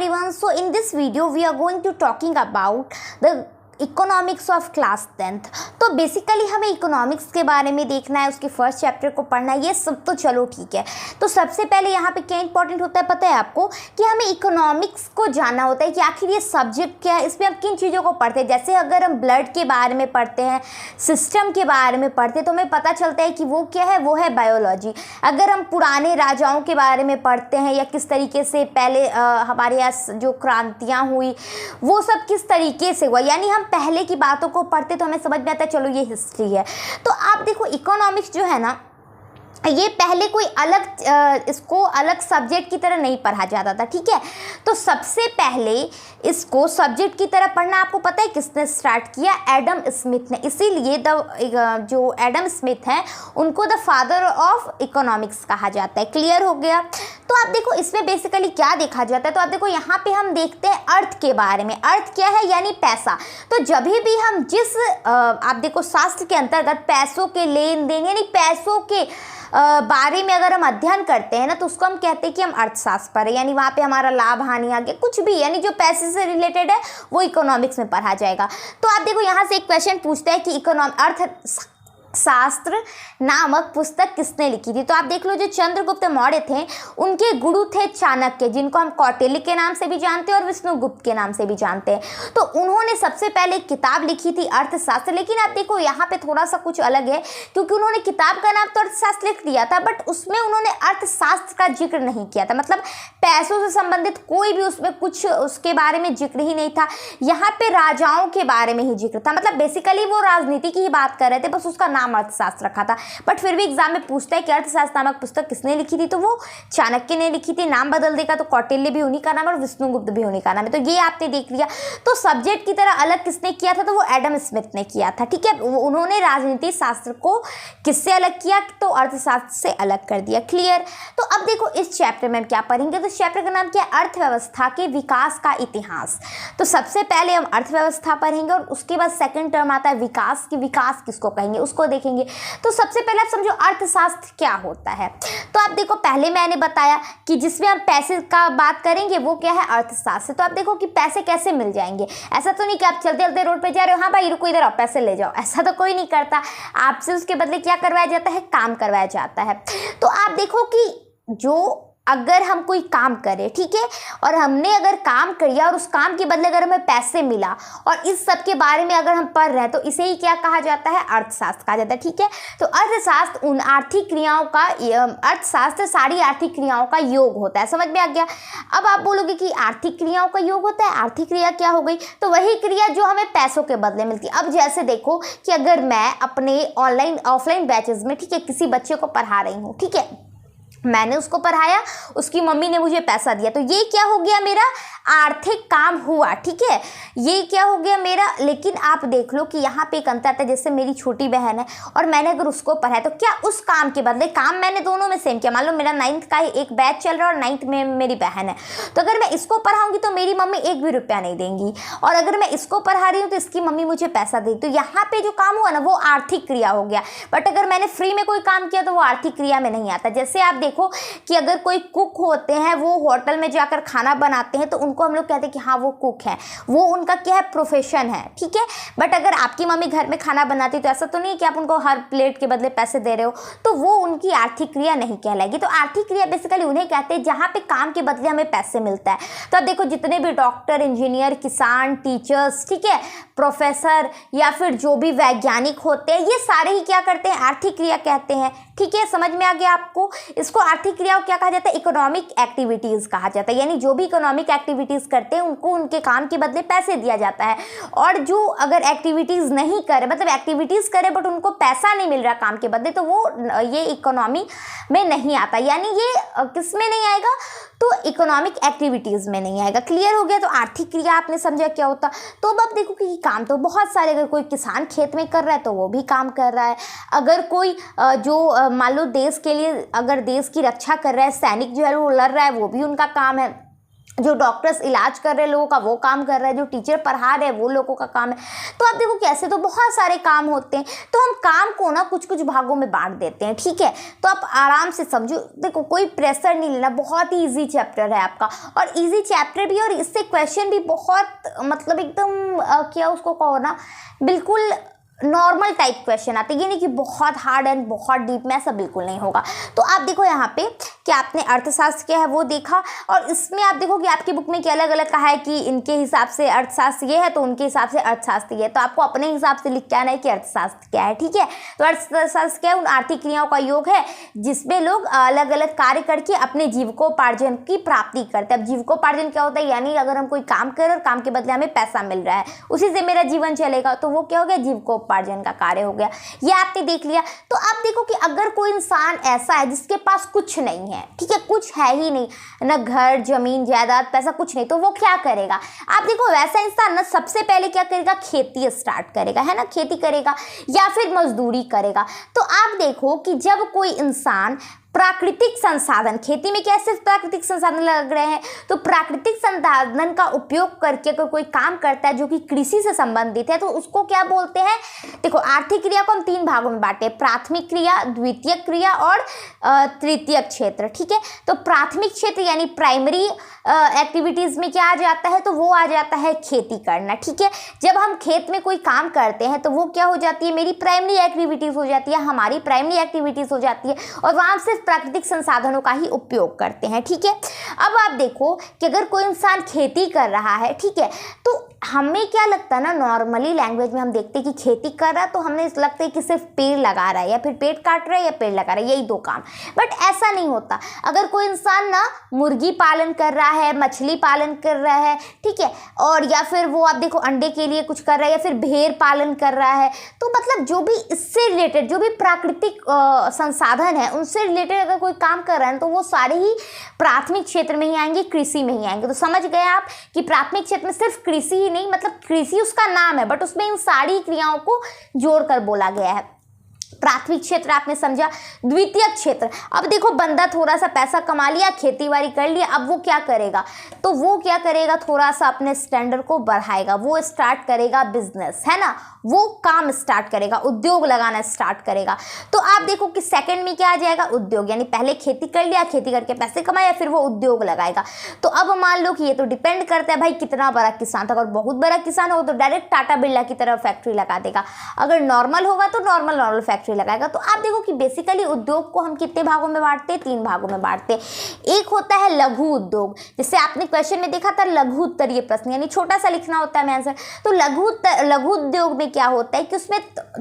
everyone. So in this video we are going to talking about the economics of class 10th। तो basically हमें economics के बारे में देखना है, उसके फर्स्ट चैप्टर को पढ़ना है, ये सब तो चलो ठीक है। तो सबसे पहले यहाँ पे क्या इंपॉर्टेंट होता है पता है आपको, कि हमें इकोनॉमिक्स को जानना होता है कि आखिर ये सब्जेक्ट क्या है, इसमें हम किन चीज़ों को पढ़ते हैं। जैसे अगर हम ब्लड के बारे में पढ़ते हैं, सिस्टम के बारे में पढ़ते हैं, तो हमें पता चलता है कि वो क्या है, वो है बायोलॉजी। अगर हम पुराने राजाओं के बारे में पढ़ते हैं या किस तरीके से पहले हमारे यहाँ जो क्रांतियाँ हुई वो सब किस तरीके से हुआ, यानी हम पहले की बातों को पढ़ते तो हमें समझ में आता है चलो ये हिस्ट्री है। तो आप देखो इकोनॉमिक्स जो है ना, ये पहले कोई अलग इसको अलग सब्जेक्ट की तरह नहीं पढ़ा जाता था, ठीक है। तो सबसे पहले इसको सब्जेक्ट की तरह पढ़ना आपको पता है किसने स्टार्ट किया, एडम स्मिथ ने। इसीलिए जो एडम स्मिथ हैं उनको द फादर ऑफ इकोनॉमिक्स कहा जाता है। क्लियर हो गया। तो आप देखो इसमें बेसिकली क्या देखा जाता है, तो आप देखो यहाँ पे हम देखते हैं अर्थ के बारे में। अर्थ क्या है, यानी पैसा। तो जब भी हम जिस आप देखो शास्त्र के अंतर्गत पैसों के लेन देन यानी पैसों के बारे में अगर हम अध्ययन करते हैं ना, तो उसको हम कहते हैं कि हम अर्थशास्त्र पर है, यानी वहाँ पे हमारा लाभ हानि आगे कुछ भी, यानी जो पैसे से रिलेटेड है वो इकोनॉमिक्स में पढ़ा जाएगा। तो आप देखो यहाँ से एक क्वेश्चन पूछता है कि अर्थशास्त्र नामक पुस्तक किसने लिखी थी। तो आप देख लो जो चंद्रगुप्त मौर्य थे उनके गुरु थे चाणक्य, जिनको हम कौटिल्य के नाम से भी जानते हैं और विष्णुगुप्त के नाम से भी जानते हैं। तो उन्होंने सबसे पहले एक किताब लिखी थी अर्थशास्त्र। लेकिन आप देखो यहाँ पे थोड़ा सा कुछ अलग है, क्योंकि उन्होंने किताब का नाम तो अर्थशास्त्र लिख दिया था, बट उसमें उन्होंने अर्थशास्त्र का जिक्र नहीं किया था। मतलब पैसों से संबंधित कोई भी उसमें कुछ उसके बारे में जिक्र ही नहीं था। यहाँ पे राजाओं के बारे में ही जिक्र था। मतलब बेसिकली वो राजनीति की ही बात कर रहे थे, बस उसका नाम अर्थशास्त्र रखा था। बट फिर भी एग्जाम में पूछता है कि अर्थशास्त्र नामक पुस्तक किसने लिखी थी, तो वो चाणक्य ने लिखी थी। नाम बदल देगा तो कौटिल्य भी उन्हीं का नाम और विष्णुगुप्त भी उन्हीं का नाम है। तो ये आपने देख लिया। तो सब्जेक्ट की तरह अलग किसने किया था, तो वो एडम स्मिथ ने किया था, ठीक है। उन्होंने राजनीति शास्त्र को किससे अलग किया, तो अर्थशास्त्र से अलग कर दिया। क्लियर। तो अब देखो इस चैप्टर में हम क्या पढ़ेंगे, तो चैप्टर का नाम क्या है, अर्थव्यवस्था के विकास का इतिहास। तो सबसे पहले हम अर्थव्यवस्था पढ़ेंगे और उसके बाद सेकंड टर्म आता है विकास की। विकास किसको कहेंगे उसको देखेंगे। तो सबसे पहले आप समझो अर्थशास्त्र क्या होता है। तो आप देखो पहले मैंने बताया कि जिसमें हम पैसे का बात करेंगे वो क्या है, अर्थशास्त्र। तो आप देखो कि पैसे कैसे मिल जाएंगे। ऐसा तो नहीं कि आप चलते चलते रोड पे जा रहे हो, हाँ भाई रुको इधर आओ पैसे ले जाओ, ऐसा तो कोई नहीं करता। आपसे उसके बदले क्या करवाया जाता है, काम करवाया जाता है। तो आप देखो कि जो अगर हम कोई काम करें, ठीक है, और हमने अगर काम किया और उस काम के बदले अगर हमें पैसे मिला और इस सब के बारे में अगर हम पढ़ रहे हैं, तो इसे ही क्या कहा जाता है, अर्थशास्त्र कहा जाता है, ठीक है। तो अर्थशास्त्र उन आर्थिक क्रियाओं का, अर्थशास्त्र सारी आर्थिक क्रियाओं का योग होता है। समझ में आ गया। अब आप बोलोगे कि आर्थिक क्रियाओं का योग होता है, आर्थिक क्रिया क्या हो गई, तो वही क्रिया जो हमें पैसों के बदले मिलती है। अब जैसे देखो कि अगर मैं अपने ऑनलाइन ऑफलाइन बैचेस में, ठीक है, किसी बच्चे को पढ़ा रही हूँ, ठीक है, मैंने उसको पढ़ाया, उसकी मम्मी ने मुझे पैसा दिया, तो ये क्या हो गया, मेरा आर्थिक काम हुआ, ठीक है, ये क्या हो गया मेरा। लेकिन आप देख लो कि यहाँ पे एक अंतर है। जैसे मेरी छोटी बहन है और मैंने अगर उसको पढ़ाया, तो क्या उस काम के बदले, काम मैंने दोनों में सेम किया। मान लो मेरा 9th का एक बैच चल रहा है और 9th में मेरी बहन है, तो अगर मैं इसको पढ़ाऊंगी तो मेरी मम्मी एक भी रुपया नहीं देंगी, और अगर मैं इसको पढ़ा रही हूँ तो इसकी मम्मी मुझे पैसा देगी। तो यहाँ पे जो काम हुआ ना वो आर्थिक क्रिया हो गया। बट अगर मैंने फ्री में कोई काम किया तो वो आर्थिक क्रिया में नहीं आता। जैसे आप देखो कि अगर कोई कुक होते हैं, वो होटल में जाकर खाना बनाते हैं, तो उनको हम लोग कहते हैं कि हाँ वो कुक है, वो उनका क्या है, प्रोफेशन है, ठीक है। बट अगर आपकी मम्मी घर में खाना बनाती तो ऐसा तो नहीं कि आप उनको हर प्लेट के बदले पैसे दे रहे हो, तो वो उनकी आर्थिक क्रिया नहीं कहलाएगी। तो आर्थिक क्रिया बेसिकली उन्हें कहते हैं जहाँ पे काम के बदले हमें पैसे मिलता है। तो अब देखो जितने भी डॉक्टर, इंजीनियर, किसान, टीचर्स, ठीक है, प्रोफेसर या फिर जो भी वैज्ञानिक होते हैं, ये सारे ही क्या करते हैं, आर्थिक क्रिया कहते हैं, ठीक है। समझ में आ गया आपको। इसको आर्थिक क्रिया क्या कहा जाता है, इकोनॉमिक एक्टिविटीज कहा जाता है। यानी जो भी इकोनॉमिक एक्टिविटीज करते हैं उनको उनके काम के बदले पैसे दिया जाता है। और जो अगर एक्टिविटीज नहीं करे, मतलब एक्टिविटीज करे बट उनको पैसा नहीं मिल रहा काम के बदले, तो वो ये इकोनॉमी में नहीं आता। यानी ये किस में नहीं आएगा, तो इकोनॉमिक एक्टिविटीज में नहीं आएगा। क्लियर हो गया। तो आर्थिक क्रिया आपने समझा क्या होता। तो अब देखो कि काम तो बहुत सारे, अगर कोई किसान खेत में कर रहा है तो वो भी काम कर रहा है। अगर कोई जो मान लो देश के लिए, अगर देश की रक्षा कर रहा है, सैनिक जो है वो लड़ रहा है, वो भी उनका काम है। जो डॉक्टर्स इलाज कर रहे लोगों का वो काम कर रहा है, जो टीचर पढ़ा रहे हैं वो लोगों का काम है। तो आप देखो कैसे तो बहुत सारे काम होते हैं, तो हम काम को ना कुछ कुछ भागों में बांट देते हैं, ठीक है। तो आप आराम से समझो, देखो कोई प्रेशर नहीं लेना, बहुत ही ईजी चैप्टर है आपका, और ईजी चैप्टर भी, और इससे क्वेश्चन भी बहुत मतलब एकदम क्या उसको कहो ना, बिल्कुल नॉर्मल टाइप क्वेश्चन आते हैं, ये नहीं कि बहुत हार्ड एंड बहुत डीप में, ऐसा बिल्कुल नहीं होगा। तो आप देखो यहाँ पे कि आपने अर्थशास्त्र क्या है वो देखा, और इसमें आप देखो कि आपकी बुक में क्या अलग अलग कहा है कि इनके हिसाब से अर्थशास्त्र ये है तो उनके हिसाब से अर्थशास्त्र ये है, तो आपको अपने हिसाब से लिख के आना है कि अर्थशास्त्र क्या है, ठीक है। तो अर्थशास्त्र क्या है, उन आर्थिक क्रियाओं का योग है जिसमें लोग अलग अलग कार्य करके अपने जीविकोपार्जन की प्राप्ति करते हैं। अब जीविकोपार्जन क्या होता है, यानी अगर हम कोई काम करें और काम के बदले हमें पैसा मिल रहा है, उसी से मेरा जीवन चलेगा, तो वो क्या हो गया, जीविकोपार्जन का कार्य हो गया। ये आपने देख लिया। तो आप देखो कि अगर कोई इंसान ऐसा है जिसके पास कुछ नहीं है, ठीक है, कुछ है ही नहीं, ना घर जमीन जायदाद पैसा कुछ नहीं, तो वो क्या करेगा। आप देखो वैसा इंसान ना सबसे पहले क्या करेगा, खेती स्टार्ट करेगा, है ना, खेती करेगा या फिर मजदूरी करेगा। तो आप देखो कि जब कोई इंसान प्राकृतिक संसाधन, खेती में कैसे प्राकृतिक संसाधन लग रहे हैं, तो प्राकृतिक संसाधन का उपयोग करके अगर कोई काम करता है जो कि कृषि से संबंधित है, तो उसको क्या बोलते हैं। देखो आर्थिक क्रिया को हम 3 भागों में बांटे, प्राथमिक क्रिया, द्वितीयक क्रिया और तृतीयक क्षेत्र, ठीक है। तो प्राथमिक क्षेत्र यानी प्राइमरी एक्टिविटीज में क्या आ जाता है, तो वो आ जाता है खेती करना, ठीक है। जब हम खेत में कोई काम करते हैं तो वो क्या हो जाती है, मेरी प्राइमरी एक्टिविटीज हो जाती है, हमारी प्राइमरी एक्टिविटीज हो जाती है, और वहाँ सिर्फ प्राकृतिक संसाधनों का ही उपयोग करते हैं, ठीक है। अब आप देखो कि अगर कोई इंसान खेती कर रहा है, ठीक है, तो हमें क्या लगता है ना, नॉर्मली लैंग्वेज में हम देखते हैं कि खेती कर रहा है तो हमें लगता है कि सिर्फ पेड़ लगा रहा है या फिर पेड़ काट रहा है या पेड़ लगा रहा है, यही 2 काम। बट ऐसा नहीं होता। अगर कोई इंसान ना मुर्गी पालन कर रहा है, मछली पालन कर रहा है, ठीक है, और या फिर वो आप देखो अंडे के लिए कुछ कर रहा है, या फिर भेड़ पालन कर रहा है, तो मतलब जो भी इससे रिलेटेड जो भी प्राकृतिक संसाधन है उनसे रिलेटेड अगर कोई काम कर रहा है तो वो सारे ही प्राथमिक क्षेत्र में ही आएंगे, कृषि में ही आएंगे। तो समझ गए आप कि प्राथमिक क्षेत्र में सिर्फ कृषि ही नहीं, मतलब कृषि उसका नाम है बट उसमें इन सारी क्रियाओं को जोड़कर बोला गया है। प्राथमिक क्षेत्र आपने समझा। द्वितीयक क्षेत्र, अब देखो बंदा थोड़ा सा पैसा कमा लिया, खेती बाड़ी कर लिया, अब वो क्या करेगा, तो वो क्या करेगा, थोड़ा सा अपने स्टैंडर्ड को बढ़ाएगा, वो स्टार्ट करेगा बिजनेस, है ना, वो काम स्टार्ट करेगा, उद्योग लगाना स्टार्ट करेगा। तो आप देखो कि सेकंड में क्या आ जाएगा, उद्योग, यानी पहले खेती कर लिया, खेती करके पैसे कमाया, फिर वो उद्योग लगाएगा। तो अब मान लो कि ये तो डिपेंड करता है भाई कितना बड़ा किसान था, अगर बहुत बड़ा किसान होगा तो डायरेक्ट टाटा बिरला की तरह फैक्ट्री लगा देगा, अगर नॉर्मल होगा तो नॉर्मल फैक्ट्री लगाएगा। तो आप देखो कि बेसिकली उद्योग को हम कितने भागों में बांटते हैं, 3 भागों में बांटते हैं। एक होता है लघु उद्योग, जैसे आपने क्वेश्चन में देखा था लघु उत्तरीय प्रश्न, यानी छोटा सा लिखना होता है आंसर। तो लघु उद्योग में क्या होता है कि उसमें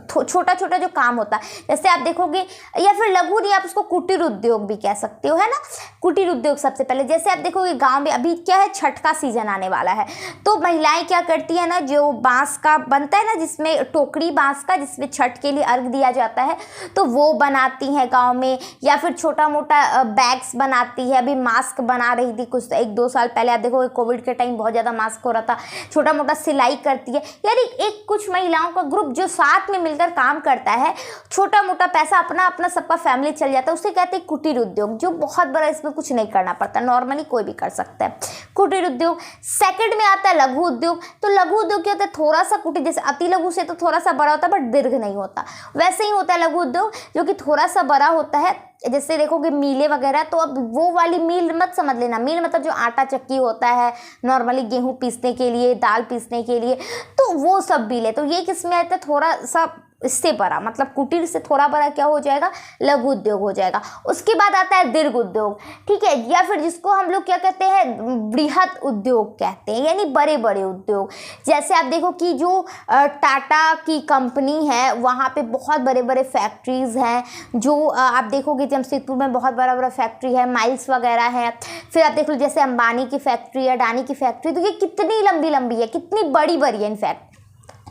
छोटा छोटा जो काम होता है, जैसे आप देखोगे, या फिर लघु नहीं, आप उसको कुटीर उद्योग भी कह सकते हो, है ना। कुटीर उद्योग सबसे पहले, जैसे आप देखोगे गाँव में अभी क्या है, छठ का सीजन आने वाला है, तो महिलाएं क्या करती है ना, जो बांस का बनता है ना, जिसमें टोकरी बांस का, जिसमें छठ के लिए अर्घ दिया जाता है, तो वो बनाती हैं गांव में, या फिर छोटा मोटा बैग्स बनाती है। अभी मास्क बना रही थी कुछ 1-2 साल पहले, आप देखो कोविड के टाइम बहुत ज़्यादा मास्क हो रहा था, छोटा मोटा सिलाई करती है, यानी एक कुछ महिलाओं का ग्रुप जो साथ में मिलकर काम करता है, छोटा मोटा पैसा अपना अपना सबका फैमिली चल जाता है, उसे कहते हैं कुटीर उद्योग, जो बहुत बड़ा, इसमें कुछ नहीं करना पड़ता, नॉर्मली कोई भी कर सकता है कुटीर उद्योग। सेकंड में आता है लघु उद्योग। तो लघु उद्योग क्या होता है, थोड़ा सा कुटीर, जैसे अति लघु से तो थोड़ा सा बड़ा होता है बट दीर्घ नहीं होता, वैसे ही होता है लघु उद्योग जो कि थोड़ा सा बड़ा होता है। जैसे देखोगे मीलें वगैरह, तो अब वो वाली मील मत समझ लेना, मील मतलब जो आटा चक्की होता है नॉर्मली गेहूं पीसने के लिए, दाल पीसने के लिए, तो वो सब मील है। तो ये किस में आता है, थोड़ा सा इससे बड़ा, मतलब कुटीर से थोड़ा बड़ा क्या हो जाएगा, लघु उद्योग हो जाएगा। उसके बाद आता है दीर्घ उद्योग, ठीक है, या फिर जिसको हम लोग क्या कहते हैं, बृहत उद्योग कहते हैं, यानी बड़े बड़े उद्योग। जैसे आप देखो कि जो टाटा की कंपनी है, वहाँ पे बहुत बड़े बड़े फैक्ट्रीज हैं, जो आप देखोगे जमशेदपुर में बहुत बड़ा बड़ा फैक्ट्री है, माइल्स वगैरह है। फिर आप देख लो जैसे अंबानी की फैक्ट्री, अडानी की फैक्ट्री, तो ये कितनी लंबी लंबी है, कितनी बड़ी बड़ी है इनफैक्ट,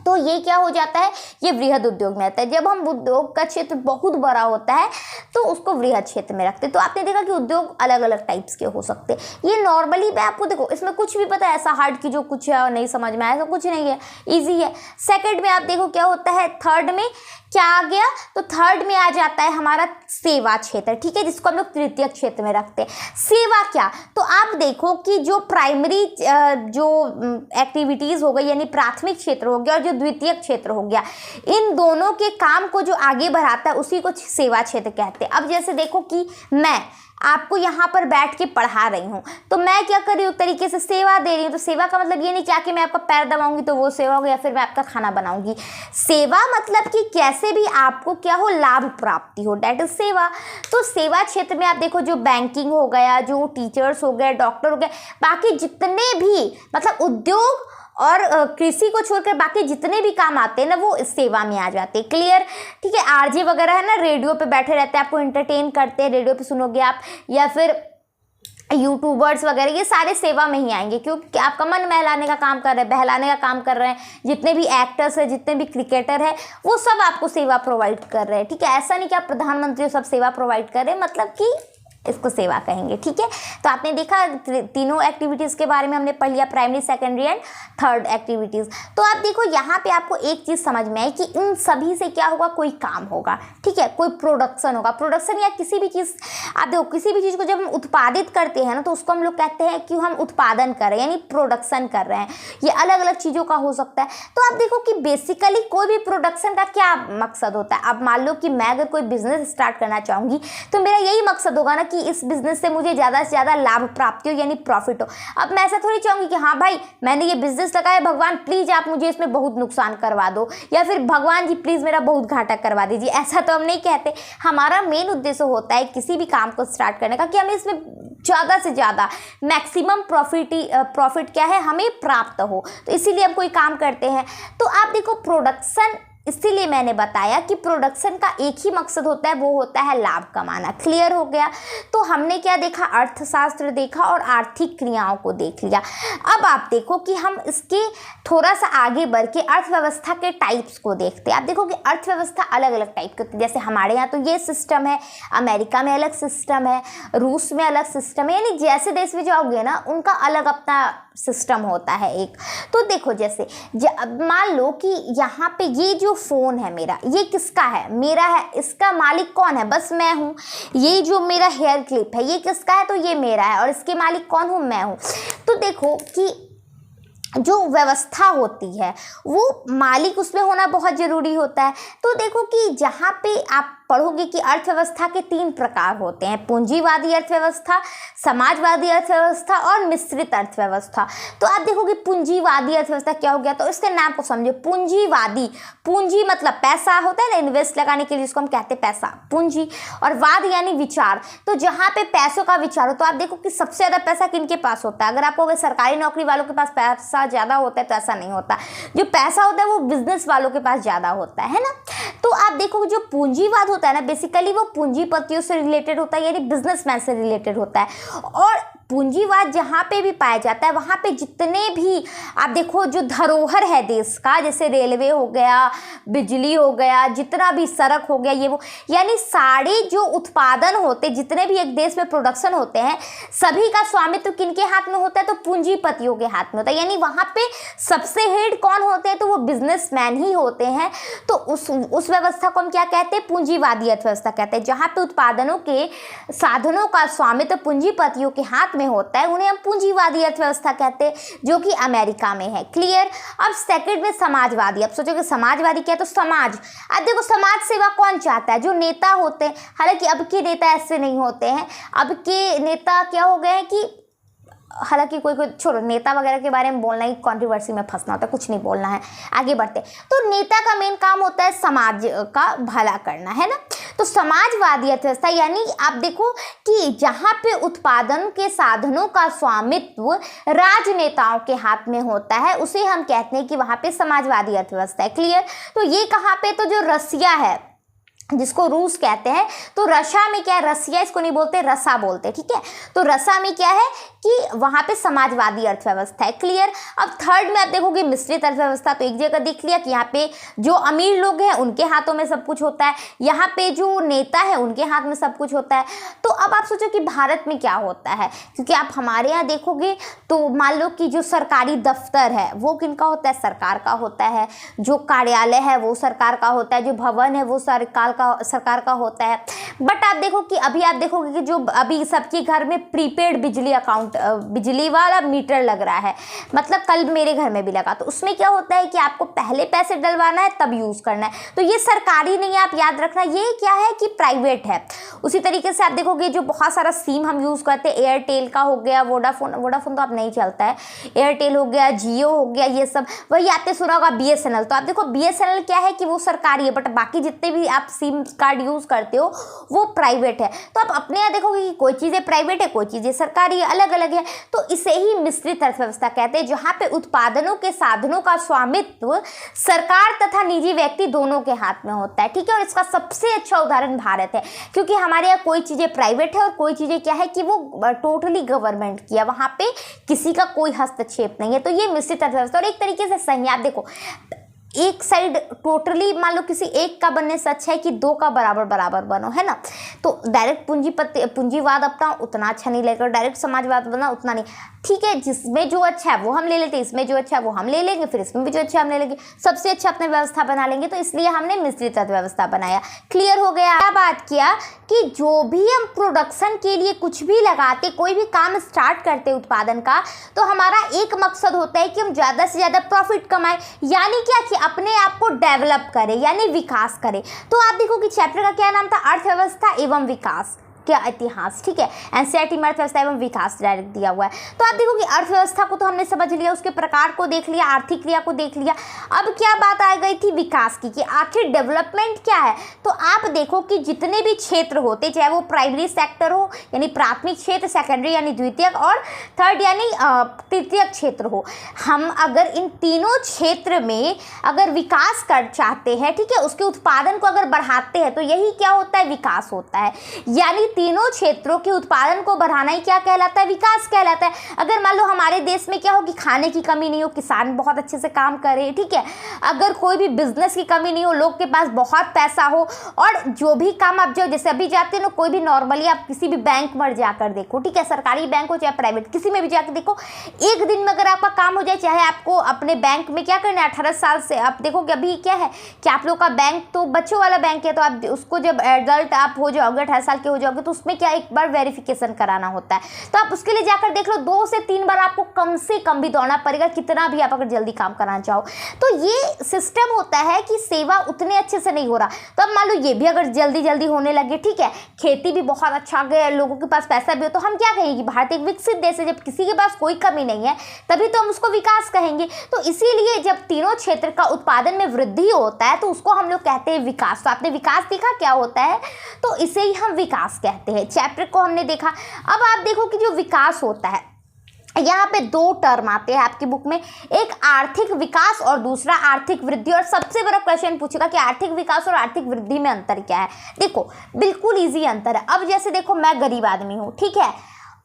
तो ये क्या हो जाता है, ये वृहद उद्योग में आता है। जब हम उद्योग का क्षेत्र बहुत बड़ा होता है तो उसको वृहद क्षेत्र में रखते हैं। तो आपने देखा कि उद्योग अलग अलग टाइप्स के हो सकते हैं। ये नॉर्मली मैं आपको देखो इसमें कुछ भी पता है, ऐसा हार्ड की जो कुछ है और नहीं समझ में आया ऐसा कुछ नहीं है, ईजी है। सेकंड में आप देखो क्या होता है, थर्ड में क्या आ गया, तो थर्ड में आ जाता है हमारा सेवा क्षेत्र, ठीक है, जिसको हम लोग तृतीय क्षेत्र में रखते हैं। सेवा क्या, तो आप देखो कि जो प्राइमरी जो एक्टिविटीज़ हो गई यानी प्राथमिक क्षेत्र हो गया और जो द्वितीय क्षेत्र हो गया, इन दोनों के काम को जो आगे बढ़ाता है उसी को सेवा क्षेत्र कहते हैं। अब जैसे देखो कि मैं आपको यहाँ पर बैठ के पढ़ा रही हूँ, तो मैं क्या कर रही हूँ, एक तरीके से सेवा दे रही हूँ। तो सेवा का मतलब ये नहीं क्या कि मैं आपका पैर दबाऊंगी तो वो सेवा होगी या फिर मैं आपका खाना बनाऊंगी। सेवा मतलब कि कैसे भी आपको क्या हो, लाभ प्राप्ति हो, डेट इज सेवा। तो सेवा क्षेत्र में आप देखो जो बैंकिंग हो गया, जो टीचर्स हो गए, डॉक्टर हो गए, बाकी जितने भी मतलब उद्योग और कृषि को छोड़कर बाकी जितने भी काम आते हैं ना वो इस सेवा में आ जाते हैं। क्लियर, ठीक है। आरजे वगैरह है ना, रेडियो पे बैठे रहते हैं, आपको एंटरटेन करते हैं, रेडियो पे सुनोगे आप, या फिर यूट्यूबर्स वगैरह, ये सारे सेवा में ही आएंगे क्योंकि आपका मन बहलाने का काम कर रहे हैं, बहलाने का काम कर रहे हैं। जितने भी एक्टर्स हैं, जितने भी क्रिकेटर हैं, वो सब आपको सेवा प्रोवाइड कर रहे हैं, ठीक है। ऐसा नहीं कि आप प्रधानमंत्री सब सेवा प्रोवाइड कर रहे हैं, मतलब कि इसको सेवा कहेंगे, ठीक है। तो आपने देखा तीनों एक्टिविटीज़ के बारे में हमने पढ़ लिया, primary, secondary and third activities. तो आप देखो यहाँ पे आपको एक चीज़ समझ में आई कि इन सभी से क्या होगा, कोई काम होगा, ठीक है, कोई प्रोडक्शन होगा। प्रोडक्शन या किसी भी चीज़, आप देखो किसी भी चीज़ को जब हम उत्पादित करते हैं ना तो उसको हम लोग कहते हैं कि हम उत्पादन कर रहे हैं यानी प्रोडक्शन कर रहे हैं। ये अलग अलग चीज़ों का हो सकता है। तो आप देखो कि बेसिकली कोई भी प्रोडक्शन का क्या मकसद होता है। अब मान लो कि मैं अगर कोई बिजनेस स्टार्ट करना चाहूँगी तो मेरा यही मकसद होगा ना कि इस बिजनेस से मुझे ज़्यादा से ज़्यादा लाभ प्राप्ति हो यानी प्रॉफिट हो। अब मैं ऐसा थोड़ी चाहूँगी कि हाँ भाई मैंने ये बिजनेस लगाया, भगवान प्लीज़ आप मुझे इसमें बहुत नुकसान करवा दो, या फिर भगवान जी प्लीज़ मेरा बहुत घाटा करवा दीजिए। ऐसा तो हम नहीं कहते। हमारा मेन उद्देश्य होता है किसी भी काम को स्टार्ट करने का कि हमें इसमें ज़्यादा से ज़्यादा मैक्सिमम प्रॉफिट क्या है, हमें प्राप्त हो। तो इसीलिए हम कोई काम करते हैं। तो आप देखो प्रोडक्शन, इसीलिए मैंने बताया कि प्रोडक्शन का एक ही मकसद होता है, वो होता है लाभ कमाना। क्लियर हो गया। तो हमने क्या देखा, अर्थशास्त्र देखा और आर्थिक क्रियाओं को देख लिया। अब आप देखो कि हम इसके थोड़ा सा आगे बढ़ के अर्थव्यवस्था के टाइप्स को देखते हैं। आप देखो कि अर्थव्यवस्था अलग अलग टाइप की होती है। जैसे हमारे यहाँ तो ये सिस्टम है, अमेरिका में अलग सिस्टम है, रूस में अलग सिस्टम है, यानी जैसे देश में जाओगे ना उनका अलग अपना सिस्टम होता है एक। तो देखो जैसे मान लो कि यहाँ पे ये जो फ़ोन है मेरा, ये किसका है, मेरा है। इसका मालिक कौन है, बस मैं हूँ। ये जो मेरा हेयर क्लिप है ये किसका है, तो ये मेरा है, और इसके मालिक कौन हूँ, मैं हूँ। तो देखो कि जो व्यवस्था होती है वो मालिक उसमें होना बहुत ज़रूरी होता है। तो देखो कि जहाँ पे आप पढ़ोगे कि अर्थव्यवस्था के 3 प्रकार होते हैं, पूंजीवादी अर्थव्यवस्था, समाजवादी अर्थव्यवस्था और मिश्रित अर्थव्यवस्था। तो आप देखोगे पूंजीवादी अर्थव्यवस्था क्या हो गया, तो इसके नाम को समझो। पूंजीवादी, पूंजी मतलब पैसा होता है ना, इन्वेस्ट लगाने के लिए जिसको हम कहते हैं पैसा, पूंजी, और वाद यानी विचार। तो जहाँ पे पैसों का विचार हो, तो आप देखो कि सबसे ज़्यादा पैसा किनके पास होता है। अगर आप कहोगे सरकारी नौकरी वालों के पास पैसा ज़्यादा होता है, तो ऐसा नहीं होता। जो पैसा होता है वो बिजनेस वालों के पास ज़्यादा होता है ना। तो आप देखो जो पूंजीवाद होता है ना, बेसिकली वो पूंजीपतियों से रिलेटेड होता है यानी बिजनेसमैन से रिलेटेड होता है। और पूंजीवाद जहाँ पे भी पाया जाता है वहाँ पे जितने भी आप देखो जो धरोहर है देश का, जैसे रेलवे हो गया, बिजली हो गया, जितना भी सड़क हो गया, ये वो, यानी सारे जो उत्पादन होते, जितने भी एक देश में प्रोडक्शन होते हैं, सभी का स्वामित्व किनके हाथ में होता है, तो पूंजीपतियों के हाथ में होता है। यानी वहाँ पे सबसे हेड कौन होते हैं, तो वो बिजनेसमैन ही होते हैं। तो उस व्यवस्था को हम क्या कहते हैं, पूंजीवादी अर्थव्यवस्था कहते हैं। जहाँ पे उत्पादनों के साधनों का स्वामित्व पूंजीपतियों के हाथ में होता है, उन्हें हम पूंजीवादी अर्थव्यवस्था कहते हैं, जो कि अमेरिका में है। क्लियर। अब सेकंड में समाजवादी। अब सोचोगे समाजवादी क्या है, तो समाज, अब देखो समाज सेवा कौन चाहता है, जो नेता होते हैं। हालांकि अब के नेता ऐसे नहीं होते हैं। अब के नेता क्या हो गए हैं कि हालांकि कोई छोड़ो, नेता वगैरह के बारे में बोलना ही कंट्रोवर्सी में फंसना होता है, कुछ नहीं बोलना है, आगे बढ़ते। तो नेता का मेन काम होता है समाज का भला करना, है ना। तो समाजवादी अर्थव्यवस्था यानी आप देखो कि जहाँ पे उत्पादन के साधनों का स्वामित्व राजनेताओं के हाथ में होता है, उसे हम कहते हैं कि वहाँ पे समाजवादी अर्थव्यवस्था है। क्लियर। तो ये कहाँ पे, तो जो रसिया है जिसको रूस कहते हैं, तो रशिया में क्या है, रसिया इसको नहीं बोलते, रसा बोलते, ठीक है। तो रसा में क्या है कि वहाँ पे समाजवादी अर्थव्यवस्था है। क्लियर। अब थर्ड में आप देखोगे मिश्रित अर्थव्यवस्था। तो एक जगह देख लिया कि यहाँ पे जो अमीर लोग हैं उनके हाथों में सब कुछ होता है, यहाँ पे जो नेता है उनके हाथ में सब कुछ होता है। तो अब आप सोचो कि भारत में क्या होता है, क्योंकि आप हमारे यहाँ देखोगे तो मान लो कि जो सरकारी दफ्तर है वो किनका होता है, सरकार का होता है। जो कार्यालय है वो सरकार का होता है, जो भवन है वो सरकार का होता है। बट आप देखो कि अभी आप देखोगे कि जो अभी सबके घर में प्रीपेड बिजली अकाउंट, बिजली वाला मीटर लग रहा है, मतलब कल मेरे घर में भी लगा, तो उसमें क्या होता है कि आपको पहले पैसे डलवाना है तब यूज़ करना है। तो ये सरकारी नहीं है, आप याद रखना, ये क्या है कि प्राइवेट है। उसी तरीके से आप देखोगे जो बहुत सारा सिम हम यूज़ करते हैं, एयरटेल का हो गया, वोडाफोन तो अब नहीं चलता है, एयरटेल हो गया, जियो हो गया, ये सब। वही आपने सुना होगा BSNL। तो आप देखो BSNL क्या है कि वो सरकारी है, बट बाकी जितने भी आप सिम कार्ड यूज़ करते हो वो प्राइवेट है। तो आप अपने यहाँ देखोगे कि कोई चीज़ें प्राइवेट है, कोई चीज़ें सरकारी है, अलग अलग है। तो इसे ही मिश्रित अर्थव्यवस्था कहते हैं, जहाँ पे उत्पादनों के साधनों का स्वामित्व सरकार तथा निजी व्यक्ति दोनों के हाथ में होता है। ठीक है। और इसका सबसे अच्छा उदाहरण भारत है, क्योंकि हमारे यहाँ कोई चीज़ें प्राइवेट है और कोई चीज़ें क्या है कि वो टोटली गवर्नमेंट की है, वहाँ पे किसी का कोई हस्तक्षेप नहीं है। तो ये मिश्रित अर्थव्यवस्था और एक तरीके से सही है। आप देखो एक साइड टोटली मान लो किसी एक का बनने से अच्छा है कि दो का बराबर बराबर बनो, है ना। तो डायरेक्ट पूंजीवाद अपना उतना अच्छा नहीं लगेगा, डायरेक्ट समाजवाद बना उतना नहीं। ठीक है, जिसमें जो अच्छा है वो हम ले लेते हैं, इसमें जो अच्छा है वो हम ले लेंगे, फिर इसमें भी जो अच्छा हम ले लेंगे, सबसे अच्छा अपने व्यवस्था बना लेंगे। तो इसलिए हमने मिश्रित अर्थव्यवस्था बनाया। क्लियर हो गया। क्या बात किया कि जो भी हम प्रोडक्शन के लिए कुछ भी लगाते, कोई भी काम स्टार्ट करते उत्पादन का, तो हमारा एक मकसद होता है कि हम ज़्यादा से ज़्यादा प्रॉफिट कमाएं, यानी क्या कि अपने आप को डेवलप करें, यानी विकास करें। तो आप देखो कि चैप्टर का क्या नाम था, अर्थव्यवस्था एवं विकास क्या इतिहास। ठीक है, एनसीईआरटी में अर्थव्यवस्था एवं विकास डायरेक्ट दिया हुआ है। तो आप देखो कि अर्थव्यवस्था को तो हमने समझ लिया, उसके प्रकार को देख लिया, आर्थिक क्रिया को देख लिया। अब क्या बात आ गई थी विकास की, कि आखिर डेवलपमेंट क्या है। तो आप देखो कि जितने भी क्षेत्र होते, चाहे वो प्राइमरी सेक्टर हो यानी प्राथमिक क्षेत्र, सेकेंडरी यानी द्वितीयक, और थर्ड यानी तृतीयक क्षेत्र हो, हम अगर इन तीनों क्षेत्र में अगर विकास कर चाहते हैं, ठीक है, उसके उत्पादन को अगर बढ़ाते हैं, तो यही क्या होता है, विकास होता है। यानी तीनों क्षेत्रों के उत्पादन को बढ़ाना ही क्या कहलाता है, विकास कहलाता है। अगर मान लो हमारे देश में क्या हो कि खाने की कमी नहीं हो, किसान बहुत अच्छे से काम करे, ठीक है, अगर कोई भी बिजनेस की कमी नहीं हो, लोग के पास बहुत पैसा हो, और जो भी काम आप जो जैसे अभी जाते हो ना, कोई भी नॉर्मली आप किसी भी बैंक में जाकर देखो, ठीक है, सरकारी बैंक हो चाहे प्राइवेट, किसी में भी जाकर देखो, एक दिन में अगर आपका काम हो जाए, चाहे आपको अपने बैंक में क्या करना है, 18 साल से आप देखो कि अभी क्या है कि आप लोग का बैंक तो बच्चों वाला बैंक है, तो आप उसको जब एडल्ट आप हो जाओगे, 18 साल के हो जाओगे, तो उसमें क्या एक बार वेरिफिकेशन कराना होता है। तो आप उसके लिए जाकर देख लो, 2 से 3 बार आपको कम से कम भी दौड़ना पड़ेगा, कितना भी आप अगर जल्दी काम कराना चाहो। तो ये सिस्टम होता है कि सेवा उतने अच्छे से नहीं हो रहा। तो अब मान लो ये भी अगर जल्दी जल्दी होने लगे, ठीक है, खेती भी बहुत अच्छा गया, लोगों के पास पैसा भी हो, तो हम क्या कहेंगे कि भारत एक विकसित देश है। जब किसी के पास कोई कमी नहीं है तभी तो हम उसको विकास कहेंगे। तो इसीलिए जब तीनों क्षेत्र का उत्पादन में वृद्धि होता है तो उसको हम लोग कहते हैं विकास। तो आपने विकास देखा क्या होता है, तो इसे ही हम विकास कहते हैं। चैप्टर को हमने देखा। अब आप देखो कि जो विकास होता है, यहाँ पे 2 टर्म आते हैं आपकी बुक में, एक आर्थिक विकास और दूसरा आर्थिक वृद्धि। और सबसे बड़ा क्वेश्चन पूछेगा कि आर्थिक विकास और आर्थिक वृद्धि में अंतर क्या है। देखो बिल्कुल इजी अंतर है। अब जैसे देखो मैं गरीब आदमी हूँ, ठीक है,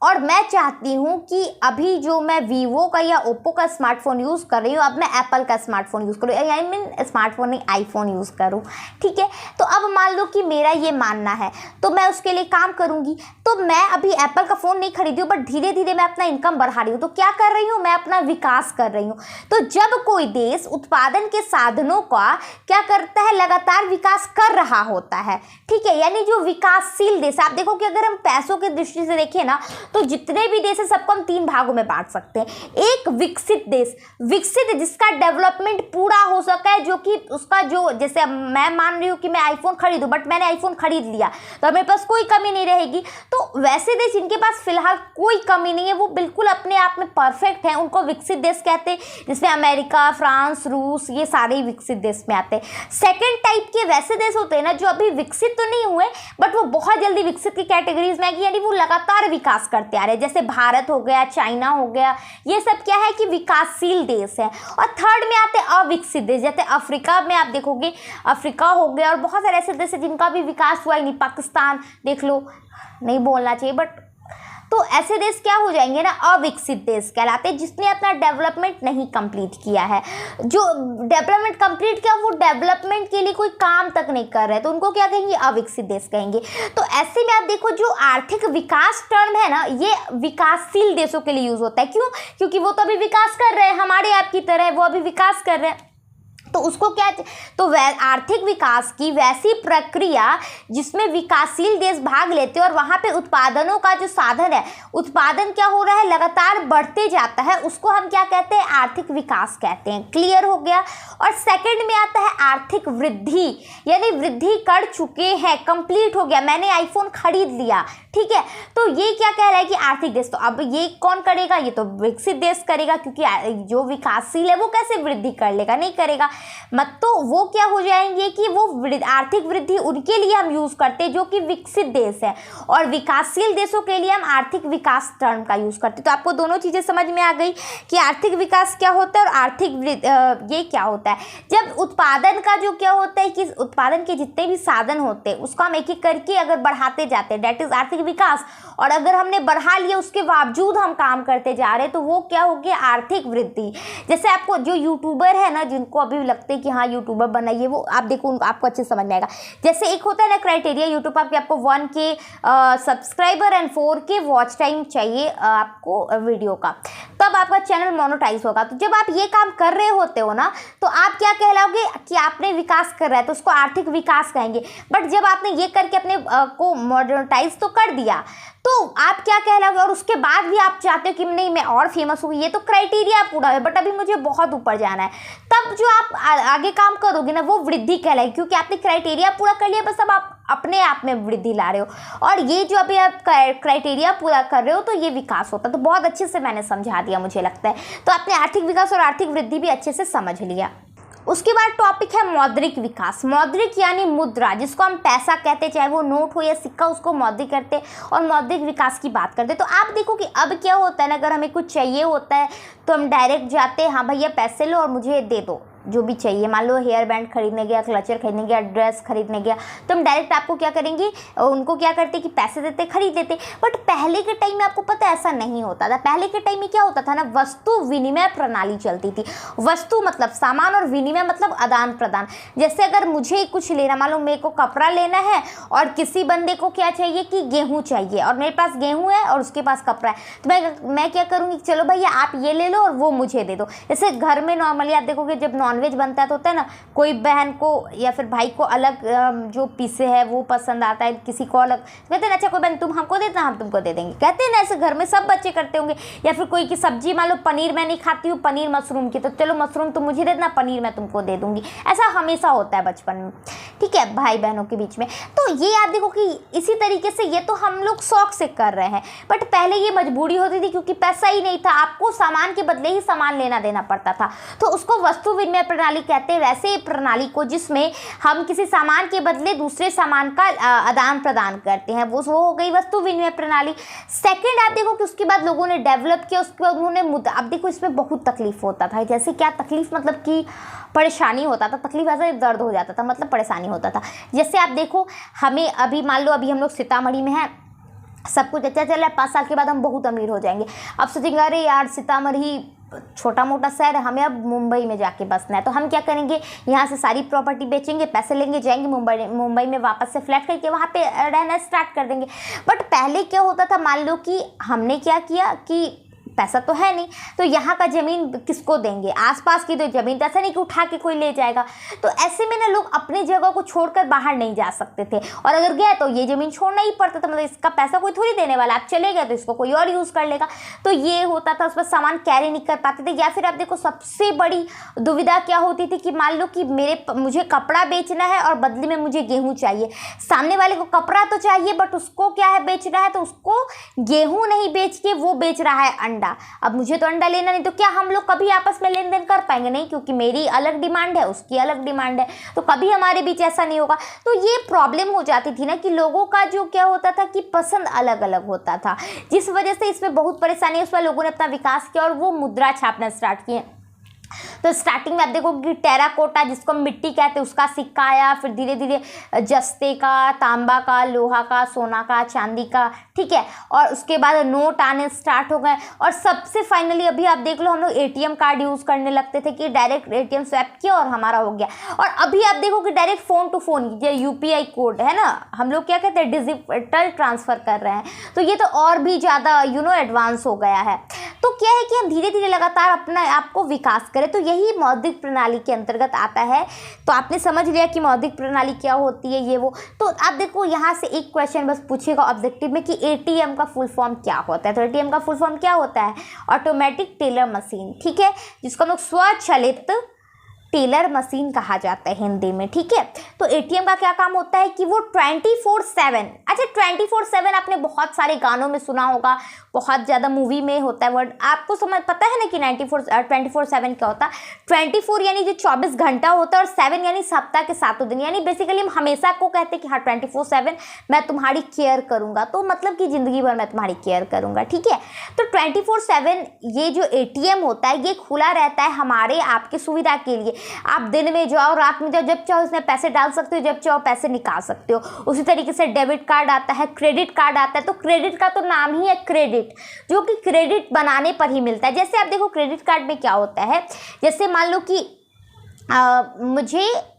और मैं चाहती हूँ कि अभी जो मैं वीवो का या ओप्पो का स्मार्टफोन यूज़ कर रही हूँ, अब मैं एप्पल का स्मार्टफोन यूज़ करूँ, आई मीन स्मार्टफोन नहीं, आईफोन यूज़ करूँ, ठीक है। तो अब मान लो कि मेरा ये मानना है, तो मैं उसके लिए काम करूँगी। तो मैं अभी एप्पल का फ़ोन नहीं खरीदी हूँ, बट धीरे धीरे मैं अपना इनकम बढ़ा रही हूँ। तो क्या कर रही हूँ, मैं अपना विकास कर रही हूँ। तो जब कोई देश उत्पादन के साधनों का क्या करता है, लगातार विकास कर रहा होता है, ठीक है, यानी जो विकासशील देश, आप देखो कि अगर हम पैसों की दृष्टि से देखें ना, तो जितने भी देश है सबको हम 3 भागों में बांट सकते हैं। एक विकसित देश, विकसित जिसका डेवलपमेंट पूरा हो सका है, जो कि उसका जो, जैसे मैं मान रही हूँ कि मैं आईफोन खरीदूं, बट मैंने आईफोन खरीद लिया तो मेरे पास कोई कमी नहीं रहेगी। तो वैसे देश जिनके पास फिलहाल कोई कमी नहीं है, वो बिल्कुल अपने आप में परफेक्ट है, उनको विकसित देश कहते हैं, जिसमें अमेरिका, फ्रांस, रूस, ये सारे ही विकसित देश में आते हैं। सेकेंड टाइप के वैसे देश होते हैं ना, जो अभी विकसित तो नहीं हुए बट वो बहुत जल्दी विकसित की कैटेगरीज में आएगी, यानी वो लगातार विकास करते आ रहे हैं, जैसे भारत हो गया, चाइना हो गया, ये सब क्या है कि विकासशील देश है। और थर्ड में आते हैं अविकसित देश, जैसे अफ्रीका में आप देखोगे, अफ्रीका हो गया, और बहुत सारे ऐसे देश हैं जिनका भी विकास हुआ ही नहीं। पाकिस्तान देख लो, नहीं बोलना चाहिए बट तो ऐसे देश क्या हो जाएंगे ना, अविकसित देश कहलाते हैं, जिसने अपना डेवलपमेंट नहीं कंप्लीट किया है। जो डेवलपमेंट कंप्लीट किया वो डेवलपमेंट के लिए कोई काम तक नहीं कर रहे, तो उनको क्या कहेंगे, अविकसित देश कहेंगे। तो ऐसे में आप देखो जो आर्थिक विकास टर्म है ना, ये विकासशील देशों के लिए यूज होता है। क्यों? क्योंकि वो तो अभी विकास कर रहे हैं, हमारे आपकी तरह वो अभी विकास कर रहे हैं। तो उसको क्या, तो आर्थिक विकास की वैसी प्रक्रिया जिसमें विकासशील देश भाग लेते हैं और वहाँ पे उत्पादनों का जो साधन है, उत्पादन क्या हो रहा है, लगातार बढ़ते जाता है, उसको हम क्या कहते हैं, आर्थिक विकास कहते हैं। क्लियर हो गया। और सेकंड में आता है आर्थिक वृद्धि, यानी वृद्धि कर चुके हैं, कंप्लीट हो गया, मैंने आईफोन खरीद लिया, ठीक है, तो ये क्या कह रहा है कि आर्थिक देश। तो अब ये कौन करेगा, ये तो विकसित देश करेगा, क्योंकि जो विकासशील है वो कैसे वृद्धि कर लेगा, नहीं करेगा। मत तो वो क्या हो जाएंगे कि वो आर्थिक वृद्धि उनके लिए हम यूज करते हैं जो कि विकसित देश है, और विकासशील देशों के लिए हम आर्थिक विकास टर्म का यूज करते हैं। तो आपको दोनों चीजें समझ में आ गई कि आर्थिक विकास क्या होता है और आर्थिक ये क्या होता है। जब उत्पादन का जो क्या होता है कि उत्पादन के जितने भी साधन होते हैं उसको हम एक एक करके अगर बढ़ाते जाते हैं, डेट इज आर्थिक विकास। और अगर हमने बढ़ा लिया उसके बावजूद हम काम करते जा रहे हैं तो वो क्या हो गया, आर्थिक वृद्धि। जैसे आपको जो यूट्यूबर है ना, जिनको अभी लगता है कि हाँ यूट्यूबर बनाइए, वो आप देखो आपको अच्छे समझ में आएगा। जैसे एक होता है ना क्राइटेरिया यूट्यूब पर, आपको 1K subscriber and 4K watch time चाहिए आपको वीडियो का, तब आपका चैनल मोनेटाइज होगा। तो जब आप ये काम कर रहे होते हो ना, तो आप क्या कहलाओगे कि आपने विकास कर रहा है, तो उसको आर्थिक विकास कहेंगे। बट जब आपने ये करके अपने को मोनेटाइज तो कर दिया, तो आप क्या कहलाओगे, और उसके बाद भी आप चाहते हो कि नहीं मैं और फेमस हूँ, ये तो क्राइटेरिया पूरा है, बट अभी मुझे बहुत ऊपर जाना है, तब जो आप आगे काम करोगे ना वो वृद्धि कहलाएगी, क्योंकि आपने क्राइटेरिया पूरा कर लिया, बस अब आप अपने आप में वृद्धि ला रहे हो। और ये जो अभी आप क्राइटेरिया पूरा कर रहे हो तो ये विकास होता है। तो बहुत अच्छे से मैंने समझा दिया मुझे लगता है। तो आपने आर्थिक विकास और आर्थिक वृद्धि भी अच्छे से समझ लिया। उसके बाद टॉपिक है मौद्रिक विकास। मौद्रिक यानी मुद्रा, जिसको हम पैसा कहते हैं, चाहे वो नोट हो या सिक्का, उसको मौद्रिक करते हैं और मौद्रिक विकास की बात करते हैं। तो आप देखो कि अब क्या होता है ना, अगर हमें कुछ चाहिए होता है तो हम डायरेक्ट जाते हैं, हाँ भैया पैसे लो और मुझे दे दो जो भी चाहिए। मान लो हेयर बैंड खरीदने गया, क्लचर खरीदने गया, ड्रेस खरीदने गया, तो हम डायरेक्ट आपको क्या करेंगे, उनको क्या करते कि पैसे देते, खरीद लेते। बट पहले के टाइम में आपको पता है ऐसा नहीं होता था। पहले के टाइम में क्या होता था ना, वस्तु विनिमय प्रणाली चलती थी। वस्तु मतलब सामान और विनिमय मतलब आदान प्रदान। जैसे अगर मुझे कुछ लेना, मान लो मेरे को कपड़ा लेना है और किसी बंदे को क्या चाहिए कि गेहूँ चाहिए, और मेरे पास गेहूँ है और उसके पास कपड़ा है, तो मैं क्या करूँगी, चलो भैया आप ये ले लो और वो मुझे दे दो। जैसे घर में नॉर्मली आप देखोगे जब नॉनवेज बनता है तो होता है ना, कोई बहन को या फिर भाई को अलग जो पीसे है वो पसंद आता है, किसी को अलग, कहते हैं अच्छा कोई बहन तुम हमको देना, हम तुमको दे देंगे, कहते हैं ना, ऐसे घर में सब बच्चे करते होंगे। या फिर कोई की सब्जी, मान लो पनीर मैं नहीं खाती हूँ, पनीर मशरूम की, तो चलो मशरूम तुम मुझे दे देना, पनीर मैं तुमको दे दूंगी। ऐसा हमेशा होता है बचपन में, ठीक है, भाई बहनों के बीच में। तो ये आप देखो कि इसी तरीके से ये तो हम लोग शौक से कर रहे हैं, बट पहले ये मजबूरी होती थी क्योंकि पैसा ही नहीं था, आपको सामान के बदले ही सामान लेना देना पड़ता था। तो उसको वस्तु विनिमय प्रणाली कहते हैं। वैसे प्रणाली को जिसमें हम किसी सामान के बदले दूसरे सामान का आदान प्रदान करते हैं, वो हो गई वस्तु विनिमय प्रणाली। सेकंड आप देखो कि उसके बाद लोगों ने डेवलप किया, उसके बाद उन्होंने मुद्रा। अब देखो इसमें बहुत तकलीफ होता था। जैसे क्या तकलीफ, मतलब कि परेशानी होता था, तकलीफ ऐसे दर्द हो जाता था, मतलब परेशानी होता था। जैसे आप देखो हमें अभी मान लो अभी हम लोग सीतामढ़ी में हैं, सब कुछ अच्छा चल रहा है, 5 साल के बाद हम बहुत अमीर हो जाएंगे। अब सोचेंगे अरे यार सीतामढ़ी छोटा मोटा शहर है, हमें अब मुंबई में जाके बसना है, तो हम क्या करेंगे, यहाँ से सारी प्रॉपर्टी बेचेंगे, पैसे लेंगे, जाएंगे मुंबई में वापस से फ्लैट करके वहाँ पे रहना स्टार्ट कर देंगे। बट पहले क्या होता था, मान लो कि हमने क्या किया कि पैसा तो है नहीं, तो यहाँ का ज़मीन किसको देंगे, आसपास की तो ज़मीन, तो ऐसा नहीं कि उठा के कोई ले जाएगा। तो ऐसे में ना लोग अपनी जगह को छोड़कर बाहर नहीं जा सकते थे, और अगर गए तो ये ज़मीन छोड़ना ही पड़ता था, मतलब इसका पैसा कोई थोड़ी देने वाला, आप चले गए तो इसको कोई और यूज़ कर लेगा। तो ये होता था, उस पर सामान कैरी नहीं कर पाते थे। या फिर आप देखो सबसे बड़ी दुविधा क्या होती थी कि मान लो कि मुझे कपड़ा बेचना है और बदले में मुझे गेहूँ चाहिए। सामने वाले को कपड़ा तो चाहिए बट उसको क्या है बेचना है, तो उसको गेहूँ नहीं बेच के वो बेच रहा है अंडा। अब मुझे तो अंडा लेना नहीं, तो क्या हम लोग कभी आपस में लेन देन कर पाएंगे? नहीं, क्योंकि मेरी अलग डिमांड है, उसकी अलग डिमांड है, तो कभी हमारे बीच ऐसा नहीं होगा। तो ये प्रॉब्लम हो जाती थी ना कि लोगों का जो क्या होता था कि पसंद अलग अलग होता था, जिस वजह से इसमें बहुत परेशानी, उस पर लोगों ने अपना विकास किया और वो मुद्रा छापना स्टार्ट किए। तो स्टार्टिंग में आप देखो कि टेराकोटा, जिसको हम मिट्टी कहते हैं, उसका सिक्का आया, फिर धीरे धीरे जस्ते का, तांबा का, लोहा का, सोना का, चांदी का, ठीक है। और उसके बाद नोट आने स्टार्ट हो गए, और सबसे फाइनली अभी आप देख लो हम लोग एटीएम कार्ड यूज़ करने लगते थे कि डायरेक्ट एटीएम स्वैप किया और हमारा हो गया। और अभी आप देखो कि डायरेक्ट फ़ोन टू फ़ोन ये यूपीआई कोड है ना, हम लोग क्या कहते हैं, डिजिटल ट्रांसफ़र कर रहे हैं। तो ये तो और भी ज़्यादा एडवांस हो गया है। तो क्या है कि हम धीरे धीरे लगातार अपना आपको विकास करें, तो यही मौद्रिक प्रणाली के अंतर्गत आता है। तो आपने समझ लिया कि मौद्रिक प्रणाली क्या होती है, ये वो। तो आप देखो यहाँ से एक क्वेश्चन बस पूछेगा ऑब्जेक्टिव में कि एटीएम का फुल फॉर्म क्या होता है। तो एटीएम का फुल फॉर्म क्या होता है, ऑटोमेटिक टेलर मशीन, ठीक है, जिसको हम लोग स्वचालित टेलर मशीन कहा जाता है हिंदी में, ठीक है। तो एटीएम का क्या काम होता है कि वो 24/7, अच्छा 24/7 आपने बहुत सारे गानों में सुना होगा, बहुत ज़्यादा मूवी में होता है वर्ड, आपको समझ पता है ना कि 24/7 क्या होता है। 24 यानी जो 24 घंटा होता है, और 7 यानी सप्ताह के 7 दिन, यानी बेसिकली हम हमेशा को कहते हैं कि हाँ 24/7 मैं तुम्हारी केयर करूँगा, तो मतलब कि ज़िंदगी भर मैं तुम्हारी केयर करूँगा, ठीक है। तो 24/7 ये जो एटीएम होता है ये खुला रहता है हमारे आपकी सुविधा के लिए। आप दिन में जाओ, रात में जाओ, जब चाहो उसमें पैसे डाल सकते हो, जब चाहो पैसे निकाल सकते हो। उसी तरीके से डेबिट कार्ड आता है, क्रेडिट कार्ड आता है। तो क्रेडिट का तो नाम ही है क्रेडिट, जो कि क्रेडिट बनाने पर ही मिलता है। जैसे आप देखो क्रेडिट कार्ड में क्या होता है, जैसे मान लो कि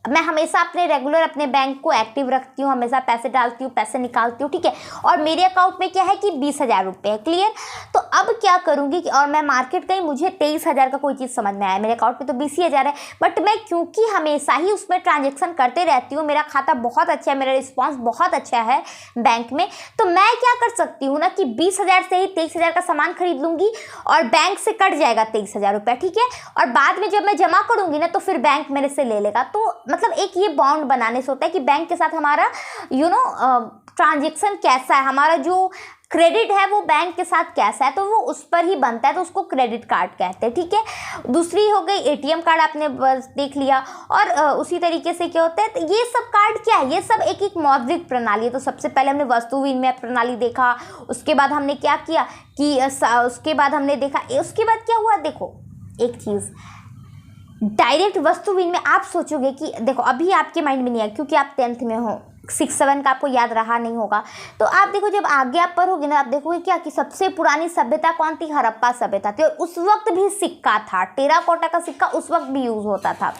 मैं हमेशा अपने रेगुलर अपने बैंक को एक्टिव रखती हूँ, हमेशा पैसे डालती हूँ, पैसे निकालती हूँ, ठीक है। और मेरे अकाउंट में क्या है कि 20,000 रुपये है, क्लियर। तो अब क्या करूँगी कि और मैं मार्केट गई, मुझे 23,000 का कोई चीज़ समझ में आया, मेरे अकाउंट में तो 20,000 है, बट मैं क्योंकि हमेशा ही उसमें ट्रांजेक्शन करते रहती हूँ, मेरा खाता बहुत अच्छा है, मेरा रिस्पॉन्स बहुत अच्छा है बैंक में, तो मैं क्या कर सकती हूँ ना कि 20,000 से ही 23,000 का सामान खरीद लूँगी और बैंक से कट जाएगा 23,000 रुपये, ठीक है। और बाद में जब मैं जमा करूँगी ना तो फिर बैंक मेरे से ले लेगा। तो मतलब एक ये बॉन्ड बनाने से होता है कि बैंक के साथ हमारा ट्रांजेक्शन कैसा है, हमारा जो क्रेडिट है वो बैंक के साथ कैसा है, तो वो उस पर ही बनता है, तो उसको क्रेडिट कार्ड कहते हैं, ठीक है। दूसरी हो गई एटीएम कार्ड, आपने बस देख लिया। और उसी तरीके से क्या होता है, तो ये सब कार्ड क्या है, ये सब एक एक मौद्रिक प्रणाली है। तो सबसे पहले हमने वस्तु विनिमय प्रणाली देखा, उसके बाद हमने क्या किया कि उसके बाद हमने देखा, उसके बाद क्या हुआ, देखो एक चीज़ डायरेक्ट वस्तु विनिमय। आप सोचोगे कि देखो अभी आपके माइंड में नहीं आया क्योंकि आप 10th में हो, 6-7 का आपको याद रहा नहीं होगा। तो आप देखो जब आगे आप पढ़ोगे ना, आप देखोगे क्या कि सबसे पुरानी सभ्यता कौन थी, हड़प्पा सभ्यता थी। और उस वक्त भी सिक्का था, टेराकोटा का सिक्का उस वक्त भी यूज़ होता था।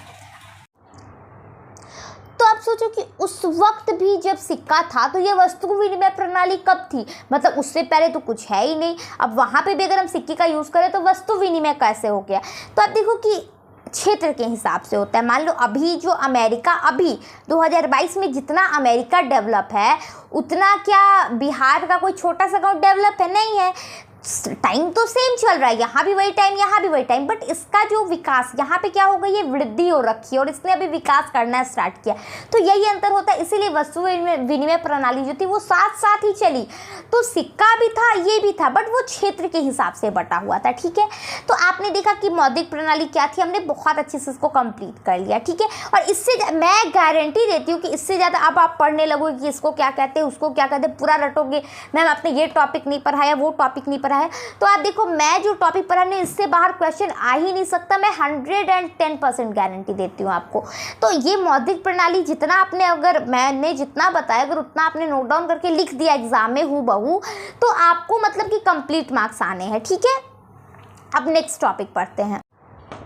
तो आप सोचो कि उस वक्त भी जब सिक्का था तो ये वस्तु विनिमय प्रणाली कब थी, मतलब उससे पहले तो कुछ है ही नहीं। अब वहाँ पे भी अगर हम सिक्के का यूज़ करें तो वस्तु विनिमय कैसे हो गया। तो आप देखो कि क्षेत्र के हिसाब से होता है। मान लो अभी जो अमेरिका, अभी 2022 में जितना अमेरिका डेवलप है उतना क्या बिहार का कोई छोटा सा गाँव डेवलप है, नहीं है। टाइम तो सेम चल रहा है, यहाँ भी वही टाइम, यहाँ भी वही टाइम, बट इसका जो विकास यहाँ पे क्या हो गई, ये वृद्धि हो रखी है और इसने अभी विकास करना स्टार्ट किया। तो यही अंतर होता है, इसीलिए वस्तु विनिमय प्रणाली जो थी वो साथ साथ ही चली। तो सिक्का भी था, ये भी था, बट वो क्षेत्र के हिसाब से बटा हुआ था, ठीक है। तो आपने देखा कि मौद्रिक प्रणाली क्या थी, हमने बहुत अच्छे से इसको कंप्लीट कर लिया, ठीक है। और इससे मैं गारंटी देती हूँ कि इससे ज़्यादा अब आप पढ़ने लगोगे कि इसको क्या कहते हैं, उसको क्या कहते हैं, पूरा रटोगे, मैम आपने ये टॉपिक नहीं पढ़ाया, वो टॉपिक नहीं है। तो आप देखो मैं जो टॉपिक पढ़ाने, इससे बाहर क्वेश्चन आ ही नहीं सकता, मैं 110% गारंटी देती हूँ आपको। तो ये मौद्रिक प्रणाली जितना आपने, अगर मैंने जितना बताया, अगर उतना आपने नोट डाउन करके लिख दिया एग्जाम में हूबहू, तो आपको मतलब कि कंप्लीट मार्क्स आने हैं, ठीक है। अब नेक्स्ट टॉपिक पढ़ते हैं।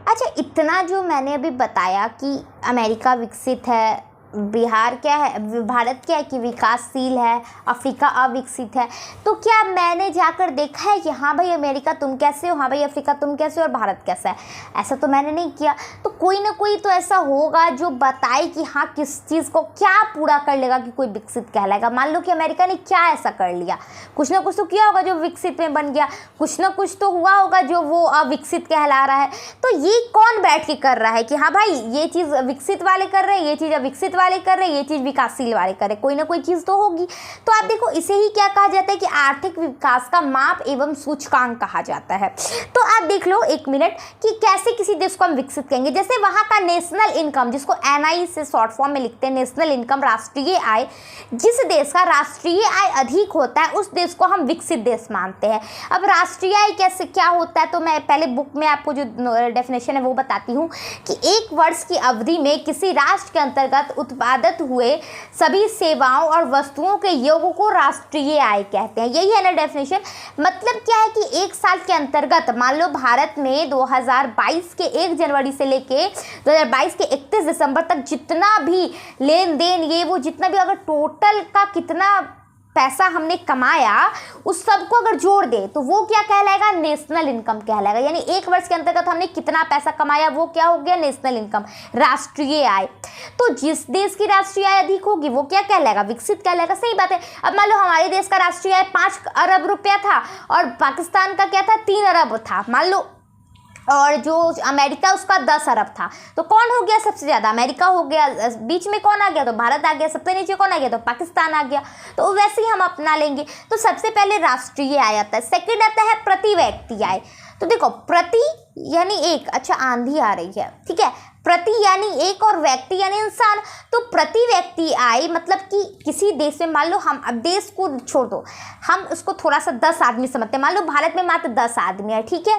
अच्छा, इतना जो मैंने अभी बताया कि अमेरिका विकसित है, बिहार क्या है, भारत क्या है कि विकासशील है, अफ्रीका अविकसित है, तो क्या मैंने जाकर देखा है कि हाँ भाई अमेरिका तुम कैसे हो, हाँ भाई अफ्रीका तुम कैसे हो और भारत कैसा है, ऐसा तो मैंने नहीं किया। तो कोई ना कोई तो ऐसा होगा जो बताए कि हाँ किस चीज़ को क्या पूरा कर लेगा कि कोई विकसित कहलाएगा। मान लो कि अमेरिका ने क्या ऐसा कर लिया, कुछ ना कुछ तो किया होगा जो विकसित में बन गया, कुछ ना कुछ तो हुआ होगा जो वो अविकसित कहला रहा है। तो ये कौन बैठ के कर रहा है कि हाँ भाई ये चीज़ विकसित वाले कर रहे हैं, ये चीज़ अविकसित वाले कर रहे हैं, ये चीज़ विकासशील वाले कर रहे हैं, कोई ना कोई चीज़ तो होगी। तो आप देखो इसे ही क्या कहा जाता है कि आर्थिक विकास का माप एवं सूचकांक कहा जाता है। तो आप देख लो एक मिनट कि कैसे किसी देश को हम विकसित करेंगे। जैसे वहाँ का नेशनल इनकम, जिसको NI से शॉर्ट फॉर्म में लिखते हैं, नेशनल इनकम, राष्ट्रीय आय, जिस देश का राष्ट्रीय आय अधिक होता है उस देश को हम विकसित देश मानते हैं। अब राष्ट्रीय आय कैसे क्या होता है, तो मैं पहले बुक में आपको जो डेफिनेशन है वो बताती हूँ कि एक वर्ष की अवधि में किसी राष्ट्र के अंतर्गत उत्पादित हुए सभी सेवाओं और वस्तुओं के योग को राष्ट्रीय आय कहते हैं। यही है ना डेफिनेशन। मतलब क्या है कि एक साल के अंतर्गत मान लो भारत में 2022 के 1 जनवरी से लेके 2022 के 31 दिसंबर तक जितना भी लेन देन ये वो जितना भी अगर टोटल का कितना पैसा हमने कमाया उस सबको अगर जोड़ दे तो वो क्या कहलाएगा, नेशनल इनकम कहलाएगा। यानी एक वर्ष के अंतर्गत हमने कितना पैसा कमाया वो क्या हो गया, नेशनल इनकम, राष्ट्रीय आय। तो जिस देश की राष्ट्रीय आय अधिक होगी वो क्या कहलाएगा, विकसित कहलाएगा। सही बात है। अब मान लो हमारे देश का राष्ट्रीय आय 5 अरब रुपया था और पाकिस्तान का क्या था, 3 अरब था मान लो, और जो अमेरिका उसका 10 अरब था। तो कौन हो गया सबसे ज़्यादा, अमेरिका हो गया। बीच में कौन आ गया, तो भारत आ गया। सबसे नीचे कौन आ गया, तो पाकिस्तान आ गया। तो वैसे ही हम अपना लेंगे। तो सबसे पहले राष्ट्रीय आय आता है, सेकंड आता है प्रति व्यक्ति आय। तो देखो प्रति यानी एक, अच्छा आंधी आ रही है, ठीक है, प्रति यानी एक और व्यक्ति यानी इंसान। तो प्रति व्यक्ति आय मतलब कि किसी देश में मान लो हम, अब देश को छोड़ दो, हम उसको थोड़ा सा 10 आदमी समझते हैं। मान लो भारत में मात्र 10 आदमी है, ठीक है।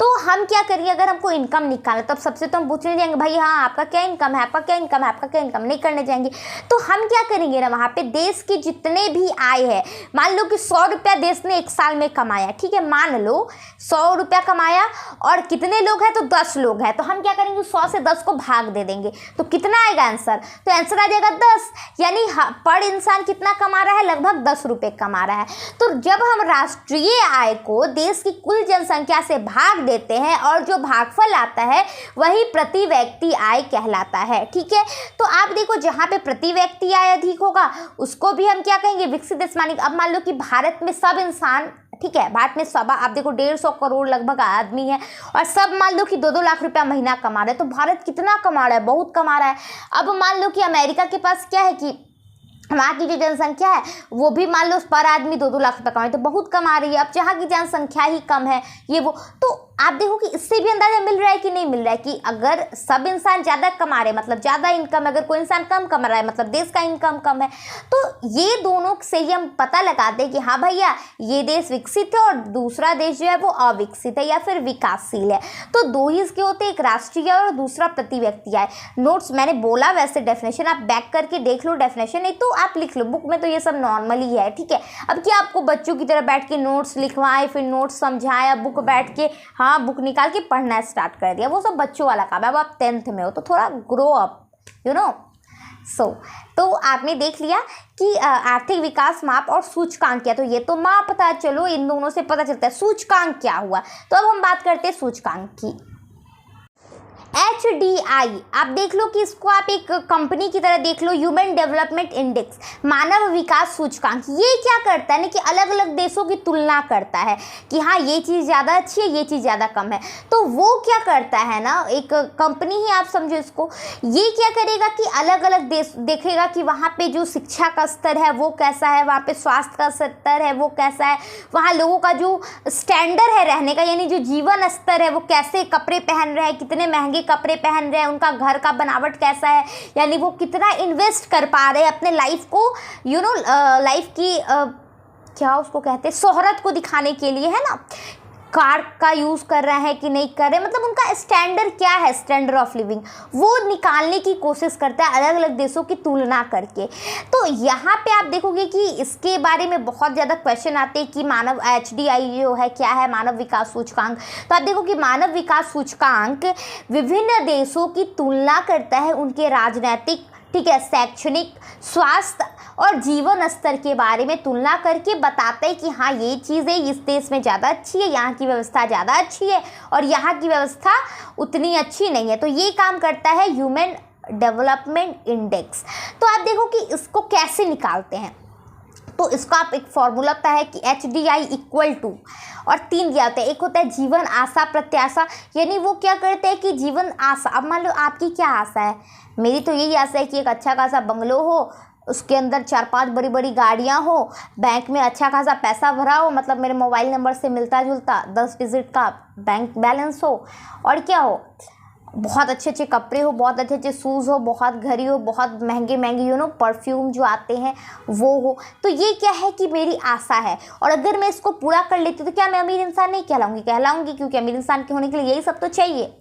तो हम क्या करेंगे, अगर हमको इनकम निकालना तब सबसे तो हम पूछने जाएंगे भाई हाँ आपका क्या इनकम है, आपका क्या इनकम है, आपका क्या इनकम, नहीं करने जाएंगे। तो हम क्या करेंगे ना, वहाँ पे देश की जितने भी आय है, मान लो कि 100 रुपया देश ने एक साल में कमाया, ठीक है, मान लो 100 रुपया कमाया और कितने लोग हैं, तो 10 लोग हैं। तो हम क्या करेंगे, 100 से 10 को भाग दे देंगे। तो कितना आएगा आंसर, तो आंसर आ जाएगा 10। यानी पर इंसान कितना कमा रहा है, लगभग 10 रुपये कमा रहा है। तो जब हम राष्ट्रीय आय को देश की कुल जनसंख्या से भाग देते हैं और जो भागफल आता है वही प्रति व्यक्ति आय कहलाता है, ठीक है। तो आप देखो जहाँ पे प्रति व्यक्ति आय अधिक होगा उसको भी हम क्या कहेंगे, विकसित देश मानेंगे। अब मान लो कि भारत में सब इंसान, ठीक है, भारत में सब आप देखो 150 करोड़ लगभग आदमी है और सब मान लो कि 2-2 लाख रुपया महीना कमा रहे हैं। तो भारत कितना कमा रहा है, बहुत कमा रहा है। अब मान लो कि अमेरिका के पास क्या है कि वहाँ की जो जनसंख्या है वो भी मान लो पर आदमी 2-2 लाख रुपये कमा रही है, तो बहुत कमा रही है। अब जहाँ की जनसंख्या ही कम है ये वो, तो आप देखो कि इससे भी अंदाजा मिल रहा है कि नहीं मिल रहा है कि अगर सब इंसान ज़्यादा कमा रहे हैं मतलब ज़्यादा इनकम, अगर कोई इंसान कम कमा रहा है मतलब देश का इनकम कम है। तो ये दोनों से ही हम पता लगाते हैं कि हाँ भैया ये देश विकसित है और दूसरा देश जो है वो अविकसित है या फिर विकासशील है। तो दो ही इसके होते हैं, एक राष्ट्रीय और दूसरा प्रति व्यक्ति आय। नोट्स मैंने बोला वैसे डेफिनेशन आप बैक करके देख लो, डेफिनेशन नहीं तो आप लिख लो, बुक में तो ये सब नॉर्मली है, ठीक है। अब क्या आपको बच्चों की तरह बैठ के नोट्स लिखवाएं फिर नोट्स समझाएं, अब बुक बैठ के हाँ बुक निकाल के पढ़ना स्टार्ट कर दिया, वो सब बच्चों वाला काम है। अब आप 10th में हो तो थोड़ा ग्रो अप यू नो। तो आपने देख लिया कि आर्थिक विकास माप और सूचकांक क्या, तो ये तो माप था, चलो इन दोनों से पता चलता है सूचकांक क्या हुआ। तो अब हम बात करते हैं सूचकांक की। HDI आप देख लो कि इसको आप एक कंपनी की तरह देख लो, ह्यूमन डेवलपमेंट इंडेक्स, मानव विकास सूचकांक। ये क्या करता है ना कि अलग अलग देशों की तुलना करता है कि हाँ ये चीज़ ज़्यादा अच्छी है, ये चीज़ ज़्यादा कम है। तो वो क्या करता है ना, एक कंपनी ही आप समझो इसको, ये क्या करेगा कि अलग अलग देश देखेगा कि वहाँ पे जो शिक्षा का स्तर है वो कैसा है, वहाँ पे स्वास्थ्य का स्तर है वो कैसा है, वहाँ लोगों का जो स्टैंडर्ड है रहने का यानी जो जीवन स्तर है वो कैसे कपड़े पहन रहे हैं, कितने महंगे कपड़े पहन रहे हैं, उनका घर का बनावट कैसा है, यानी वो कितना इन्वेस्ट कर पा रहे हैं अपने लाइफ को यू नो लाइफ की क्या उसको कहते हैं शोहरत को दिखाने के लिए, है ना, कार का यूज़ कर रहे हैं कि नहीं कर रहे, मतलब उनका स्टैंडर्ड क्या है, स्टैंडर्ड ऑफ लिविंग, वो निकालने की कोशिश करता है अलग अलग देशों की तुलना करके। तो यहाँ पे आप देखोगे कि इसके बारे में बहुत ज़्यादा क्वेश्चन आते हैं कि मानव HDI जो है क्या है, मानव विकास सूचकांक। तो आप देखो कि मानव विकास सूचकांक विभिन्न देशों की तुलना करता है उनके राजनीतिक, ठीक है, शैक्षणिक, स्वास्थ्य और जीवन स्तर के बारे में तुलना करके बताते हैं कि हाँ ये चीज़ें इस देश में ज़्यादा अच्छी है, यहाँ की व्यवस्था ज़्यादा अच्छी है और यहाँ की व्यवस्था उतनी अच्छी नहीं है। तो ये काम करता है ह्यूमन डेवलपमेंट इंडेक्स। तो आप देखो कि इसको कैसे निकालते हैं। तो इसका आप एक फॉर्मूला होता है कि HDI इक्वल टू, और 3 दिया होता है। एक होता है जीवन आशा प्रत्याशा, यानी वो क्या करते हैं कि जीवन आशा, अब मान लो आपकी क्या आशा है, मेरी तो यही आशा है कि एक अच्छा खासा बंगलो हो, उसके अंदर 4-5 बड़ी बड़ी गाड़ियाँ हो, बैंक में अच्छा खासा पैसा भरा हो, मतलब मेरे मोबाइल नंबर से मिलता जुलता 10 डिजिट का बैंक बैलेंस हो, और क्या हो, बहुत अच्छे अच्छे कपड़े हो, बहुत अच्छे अच्छे शूज़ हो, बहुत घड़ी हो, बहुत महंगे महंगे परफ्यूम जो आते हैं वो हो। तो ये क्या है कि मेरी आशा है, और अगर मैं इसको पूरा कर लेती हूँ तो क्या मैं अमीर इंसान नहीं कहलाऊंगी? कहलाऊंगी, क्योंकि अमीर इंसान के होने के लिए यही सब तो चाहिए,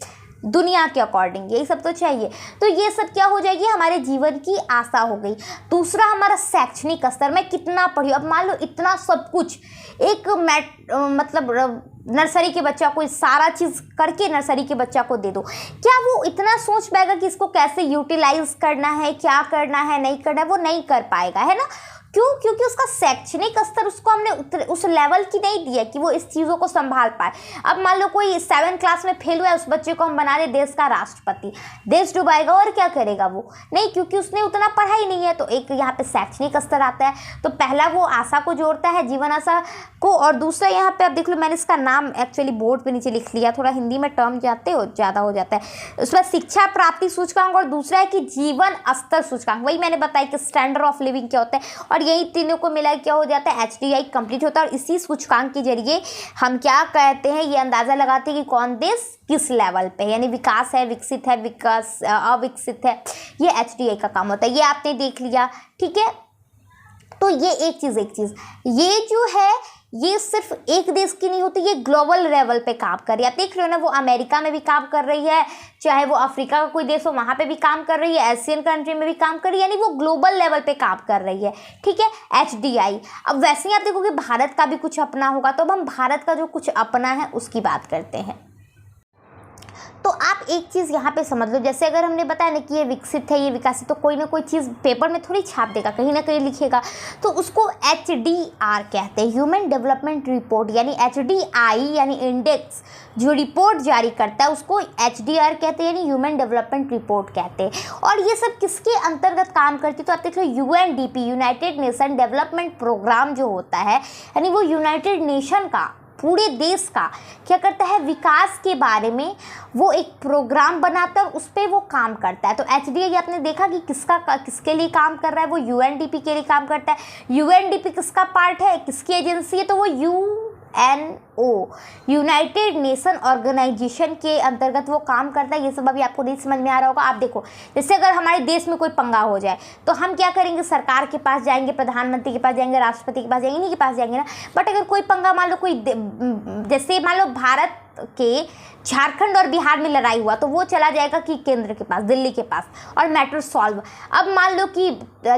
दुनिया के अकॉर्डिंग यही सब तो चाहिए। तो ये सब क्या हो जाएगी, हमारे जीवन की आशा हो गई। दूसरा हमारा शैक्षणिक स्तर, मैं कितना पढ़ी। अब मान लो इतना सब कुछ एक मतलब नर्सरी के बच्चा को सारा चीज़ करके नर्सरी के बच्चा को दे दो, क्या वो इतना सोच पाएगा कि इसको कैसे यूटिलाइज करना है, क्या करना है, नहीं करना है? वो नहीं कर पाएगा, है ना। क्यों? क्योंकि उसका शैक्षणिक स्तर उसको हमने उस लेवल की नहीं दिया कि वो इस चीज़ों को संभाल पाए। अब मान लो कोई 7th क्लास में फेल हुआ है, उस बच्चे को हम बना दे देश का राष्ट्रपति, देश डुबाएगा और क्या करेगा वो? नहीं, क्योंकि उसने उतना पढ़ा ही नहीं है। तो एक यहाँ पे शैक्षणिक स्तर आता है। तो पहला वो आशा को जोड़ता है, जीवन आशा को, और दूसरा यहाँ पे आप देख लो, मैंने इसका नाम एक्चुअली बोर्ड पे नीचे लिख लिया, थोड़ा हिंदी में टर्म ज़्यादा हो जाता है। उसमें शिक्षा प्राप्ति सूचकांक, और दूसरा है कि जीवन स्तर सूचकांक। वही मैंने बताया कि स्टैंडर्ड ऑफ लिविंग क्या होता है, और यही तीनों को मिला क्या हो जाता है, HDI कंप्लीट होता है। और इसी सूचकांक के जरिए हम क्या कहते हैं, ये अंदाज़ा लगाते हैं कि कौन देश किस लेवल पे, यानी विकास है, विकसित है, विकास अविकसित है, ये HDI का काम होता है। ये आपने देख लिया, ठीक है। तो ये एक चीज़ ये जो है ये सिर्फ एक देश की नहीं होती, ये ग्लोबल लेवल पे काम कर रही है। आप देख रहे हो ना, वो अमेरिका में भी काम कर रही है, चाहे वो अफ्रीका का कोई देश हो वहाँ पे भी काम कर रही है, एशियन कंट्री में भी काम कर रही है, यानी वो ग्लोबल लेवल पे काम कर रही है, ठीक है, HDI। अब वैसे ही आप देखोगे भारत का भी कुछ अपना होगा, तो अब हम भारत का जो कुछ अपना है उसकी बात करते हैं। तो आप एक चीज़ यहाँ पे समझ लो, जैसे अगर हमने बताया ना कि ये विकसित है, ये विकासित, तो कोई ना कोई चीज़ पेपर में थोड़ी छाप देगा, कहीं ना कहीं लिखेगा, तो उसको HDR कहते हैं, ह्यूमन डेवलपमेंट रिपोर्ट, यानी HDI यानी इंडेक्स जो रिपोर्ट जारी करता है उसको HDR कहते हैं, यानी ह्यूमन डेवलपमेंट रिपोर्ट कहते हैं। और ये सब किसके अंतर्गत काम करती है? तो आप देख लो UNDP, United Nation Development Programme जो होता है, यानी वो यूनाइटेड नेशन का, पूरे देश का क्या करता है, विकास के बारे में वो एक प्रोग्राम बनाता है और उस पर वो काम करता है। तो HDI आपने देखा कि किसके लिए काम कर रहा है, वो UNDP के लिए काम करता है। UNDP किसका पार्ट है, किसकी एजेंसी है? तो वो UNO, यूनाइटेड नेशन ऑर्गेनाइजेशन के अंतर्गत वो काम करता है। ये सब अभी आपको नहीं समझ में आ रहा होगा। आप देखो, जैसे अगर हमारे देश में कोई पंगा हो जाए तो हम क्या करेंगे, सरकार के पास जाएंगे, प्रधानमंत्री के पास जाएंगे, राष्ट्रपति के पास जाएंगे, इन्हीं के पास जाएंगे ना। बट अगर कोई पंगा, मान लो कोई, जैसे मान लो भारत के झारखंड और बिहार में लड़ाई हुआ, तो वो चला जाएगा कि केंद्र के पास, दिल्ली के पास, और मैटर सॉल्व। अब मान लो कि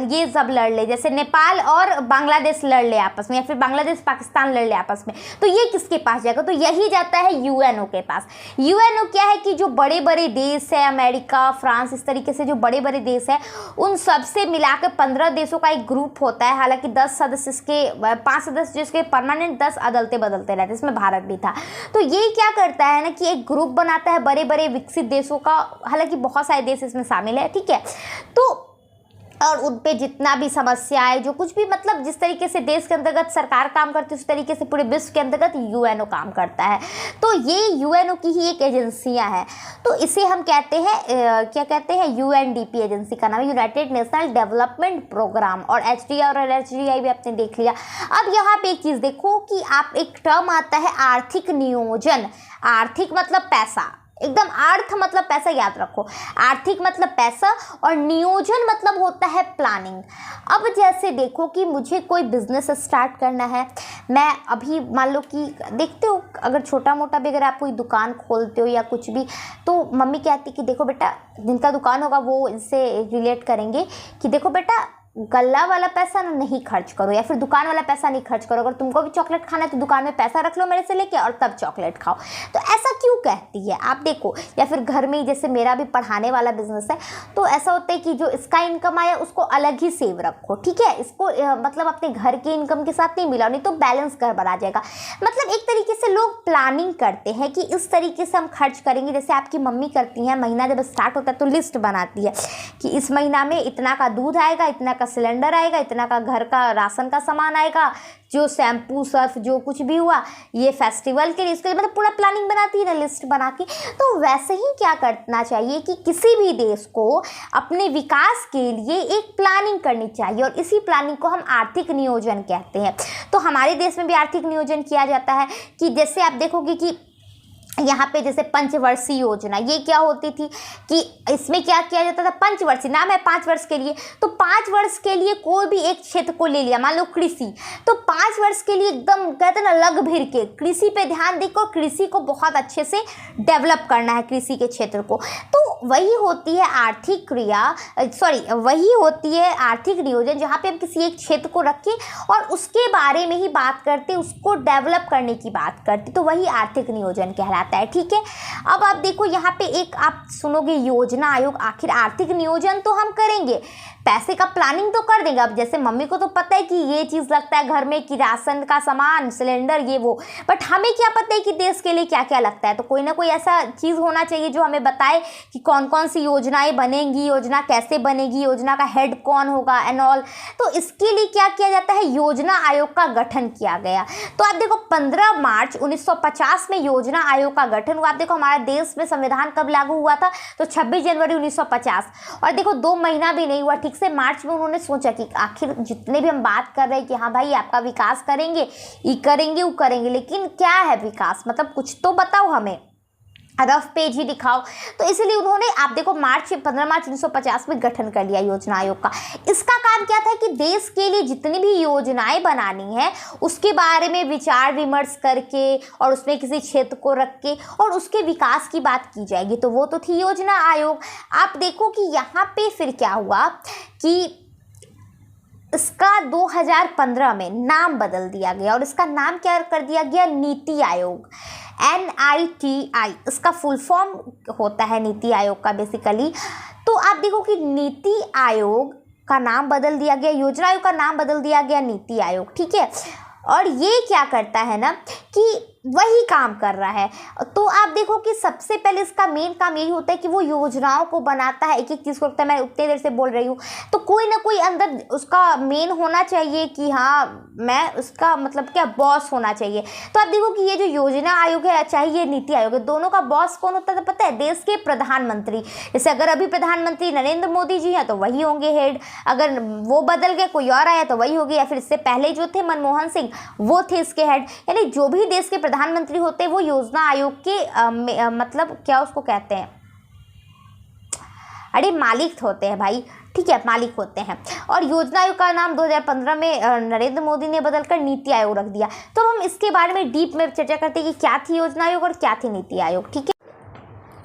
ये सब लड़ ले, जैसे नेपाल और बांग्लादेश लड़ ले आपस में, या फिर बांग्लादेश पाकिस्तान लड़ ले आपस में, तो ये किसके पास जाएगा? तो यही जाता है UNO के पास। UNO क्या है कि जो बड़े बड़े देश है, अमेरिका, फ्रांस, इस तरीके से जो बड़े बड़े देश है, उन सबसे मिलाकर 15 देशों का एक ग्रुप होता है। हालांकि 10 सदस्य, इसके 5 सदस्य जिसके परमानेंट, 10 अदलते बदलते रहते, इसमें भारत भी था। तो ये क्या करता है ना कि एक ग्रुप बनाता है बड़े बड़े विकसित देशों का, हालांकि बहुत सारे देश इसमें शामिल है, ठीक है। तो और उन पे जितना भी समस्या है, जो कुछ भी, मतलब जिस तरीके से देश के अंतर्गत सरकार काम करती है, उस तरीके से पूरे विश्व के अंतर्गत UNO काम करता है। तो ये UNO की ही एक एजेंसियां हैं। तो इसे हम कहते हैं क्या कहते हैं, UNDP एजेंसी का नाम है, यूनाइटेड नेशनल डेवलपमेंट प्रोग्राम। और HDR और HDI भी आपने देख लिया। अब यहाँ पे एक चीज़ देखो कि आप, एक टर्म आता है आर्थिक नियोजन। आर्थिक मतलब पैसा, एकदम अर्थ मतलब पैसा, याद रखो। आर्थिक मतलब पैसा, और नियोजन मतलब होता है प्लानिंग। अब जैसे देखो कि मुझे कोई बिजनेस स्टार्ट करना है, मैं अभी मान लो कि देखते हो, अगर छोटा मोटा भी अगर आप कोई दुकान खोलते हो या कुछ भी, तो मम्मी कहती कि देखो बेटा, जिनका दुकान होगा वो इससे रिलेट करेंगे कि देखो बेटा, गल्ला वाला पैसा ना नहीं खर्च करो, या फिर दुकान वाला पैसा नहीं खर्च करो। अगर तुमको भी चॉकलेट खाना है तो दुकान में पैसा रख लो मेरे से लेके, और तब चॉकलेट खाओ। तो ऐसा क्यों कहती है, आप देखो। या फिर घर में ही, जैसे मेरा भी पढ़ाने वाला बिजनेस है, तो ऐसा होता है कि जो इसका इनकम आया उसको अलग ही सेव रखो, ठीक है। इसको मतलब अपने घर के इनकम के साथ नहीं मिलाओ, नहीं तो बैलेंस गड़बड़ आ जाएगा। मतलब एक तरीके से लोग प्लानिंग करते हैं कि इस तरीके से हम खर्च करेंगे। जैसे आपकी मम्मी करती हैं, महीना जब स्टार्ट होता है तो लिस्ट बनाती है कि इस महीना में इतना का दूध आएगा, इतना का का सिलेंडर आएगा, इतना का घर का राशन का सामान आएगा, जो शैम्पू सर्फ जो कुछ भी हुआ ये फेस्टिवल के लिए, इसके लिए मतलब पूरा प्लानिंग बनाती है ना लिस्ट बना के। तो वैसे ही क्या करना चाहिए कि किसी भी देश को अपने विकास के लिए एक प्लानिंग करनी चाहिए, और इसी प्लानिंग को हम आर्थिक नियोजन कहते हैं। तो हमारे देश में भी आर्थिक नियोजन किया जाता है कि जैसे आप देखोगे कि यहाँ पे जैसे पंचवर्षीय योजना, ये क्या होती थी कि इसमें क्या किया जाता था, पंचवर्षीय नाम है 5 वर्ष के लिए, तो 5 वर्ष के लिए कोई भी एक क्षेत्र को ले लिया, मान लो कृषि, तो 5 वर्ष के लिए एकदम कहते हैं ना लग भिड़ के कृषि पे ध्यान देकर कृषि को बहुत अच्छे से डेवलप करना है, कृषि के क्षेत्र को। तो वही होती है आर्थिक क्रिया, वही होती है आर्थिक नियोजन, जहाँ पे हम किसी एक क्षेत्र को रख के और उसके बारे में ही बात करते, उसको डेवलप करने की बात करते, तो वही आर्थिक नियोजन कहलाता है। ठीक है, अब आप देखो यहाँ पे एक आप सुनोगे योजना आयोग, आखिर आर्थिक नियोजन तो हम करेंगे, पैसे का प्लानिंग तो कर देंगे। अब जैसे मम्मी को तो पता है कि ये चीज़ लगता है घर में कि राशन का सामान, सिलेंडर, ये वो, बट हमें क्या पता है कि देश के लिए क्या क्या लगता है। तो कोई ना कोई ऐसा चीज़ होना चाहिए जो हमें बताए कि कौन कौन सी योजनाएं बनेंगी, योजना कैसे बनेगी, योजना का हेड कौन होगा एंड ऑल। तो इसके लिए क्या किया जाता है, योजना आयोग का गठन किया गया। तो आप देखो 15 मार्च 1950 में योजना आयोग का गठन हुआ। आप देखो हमारे देश में संविधान कब लागू हुआ था, तो 26 जनवरी 1950। और देखो 2 महीना भी नहीं हुआ, ठीक से मार्च में उन्होंने सोचा कि आखिर जितने भी हम बात कर रहे हैं कि हाँ भाई आपका विकास करेंगे, ये करेंगे वो करेंगे, लेकिन क्या है विकास, मतलब कुछ तो बताओ हमें, रफ पेज ही दिखाओ। तो इसलिए उन्होंने आप देखो 15 मार्च 1950 में गठन कर लिया योजना आयोग का। इसका काम क्या था कि देश के लिए जितनी भी योजनाएं बनानी है उसके बारे में विचार विमर्श करके और उसमें किसी क्षेत्र को रख के और उसके विकास की बात की जाएगी, तो वो तो थी योजना आयोग। आप देखो कि यहाँ पे फिर क्या हुआ कि इसका 2015 में नाम बदल दिया गया और इसका नाम क्या कर दिया गया, नीति आयोग, NITI इसका फुल फॉर्म होता है नीति आयोग का बेसिकली। तो आप देखो कि नीति आयोग का नाम बदल दिया गया, योजना आयोग का नाम बदल दिया गया नीति आयोग। ठीक है, और ये क्या करता है ना कि वही काम कर रहा है। तो आप देखो कि सबसे पहले इसका मेन काम यही होता है कि वो योजनाओं को बनाता है, एक एक चीज़ को रखता है। मैं उतनी देर से बोल रही हूँ, तो कोई ना कोई अंदर उसका मेन होना चाहिए कि हाँ मैं उसका मतलब क्या बॉस होना चाहिए। तो आप देखो कि ये जो योजना आयोग है चाहे ये नीति आयोग है, दोनों का बॉस कौन होता है तो पता है, देश के प्रधानमंत्री। जैसे अगर अभी प्रधानमंत्री नरेंद्र मोदी जी हैं तो वही होंगे हेड, अगर वो बदल गए कोई और आया तो वही होगी, या फिर इससे पहले जो थे मनमोहन सिंह वो थे इसके हेड। यानी जो भी देश के प्रधानमंत्री होते हैं वो योजना आयोग के मतलब क्या उसको कहते हैं, अरे मालिक होते हैं भाई। ठीक है, मालिक होते हैं। और योजना आयोग का नाम 2015 में नरेंद्र मोदी ने बदलकर नीति आयोग रख दिया। तो हम इसके बारे में डीप में चर्चा करते हैं कि क्या थी योजना आयोग और क्या थी नीति आयोग। ठीक है,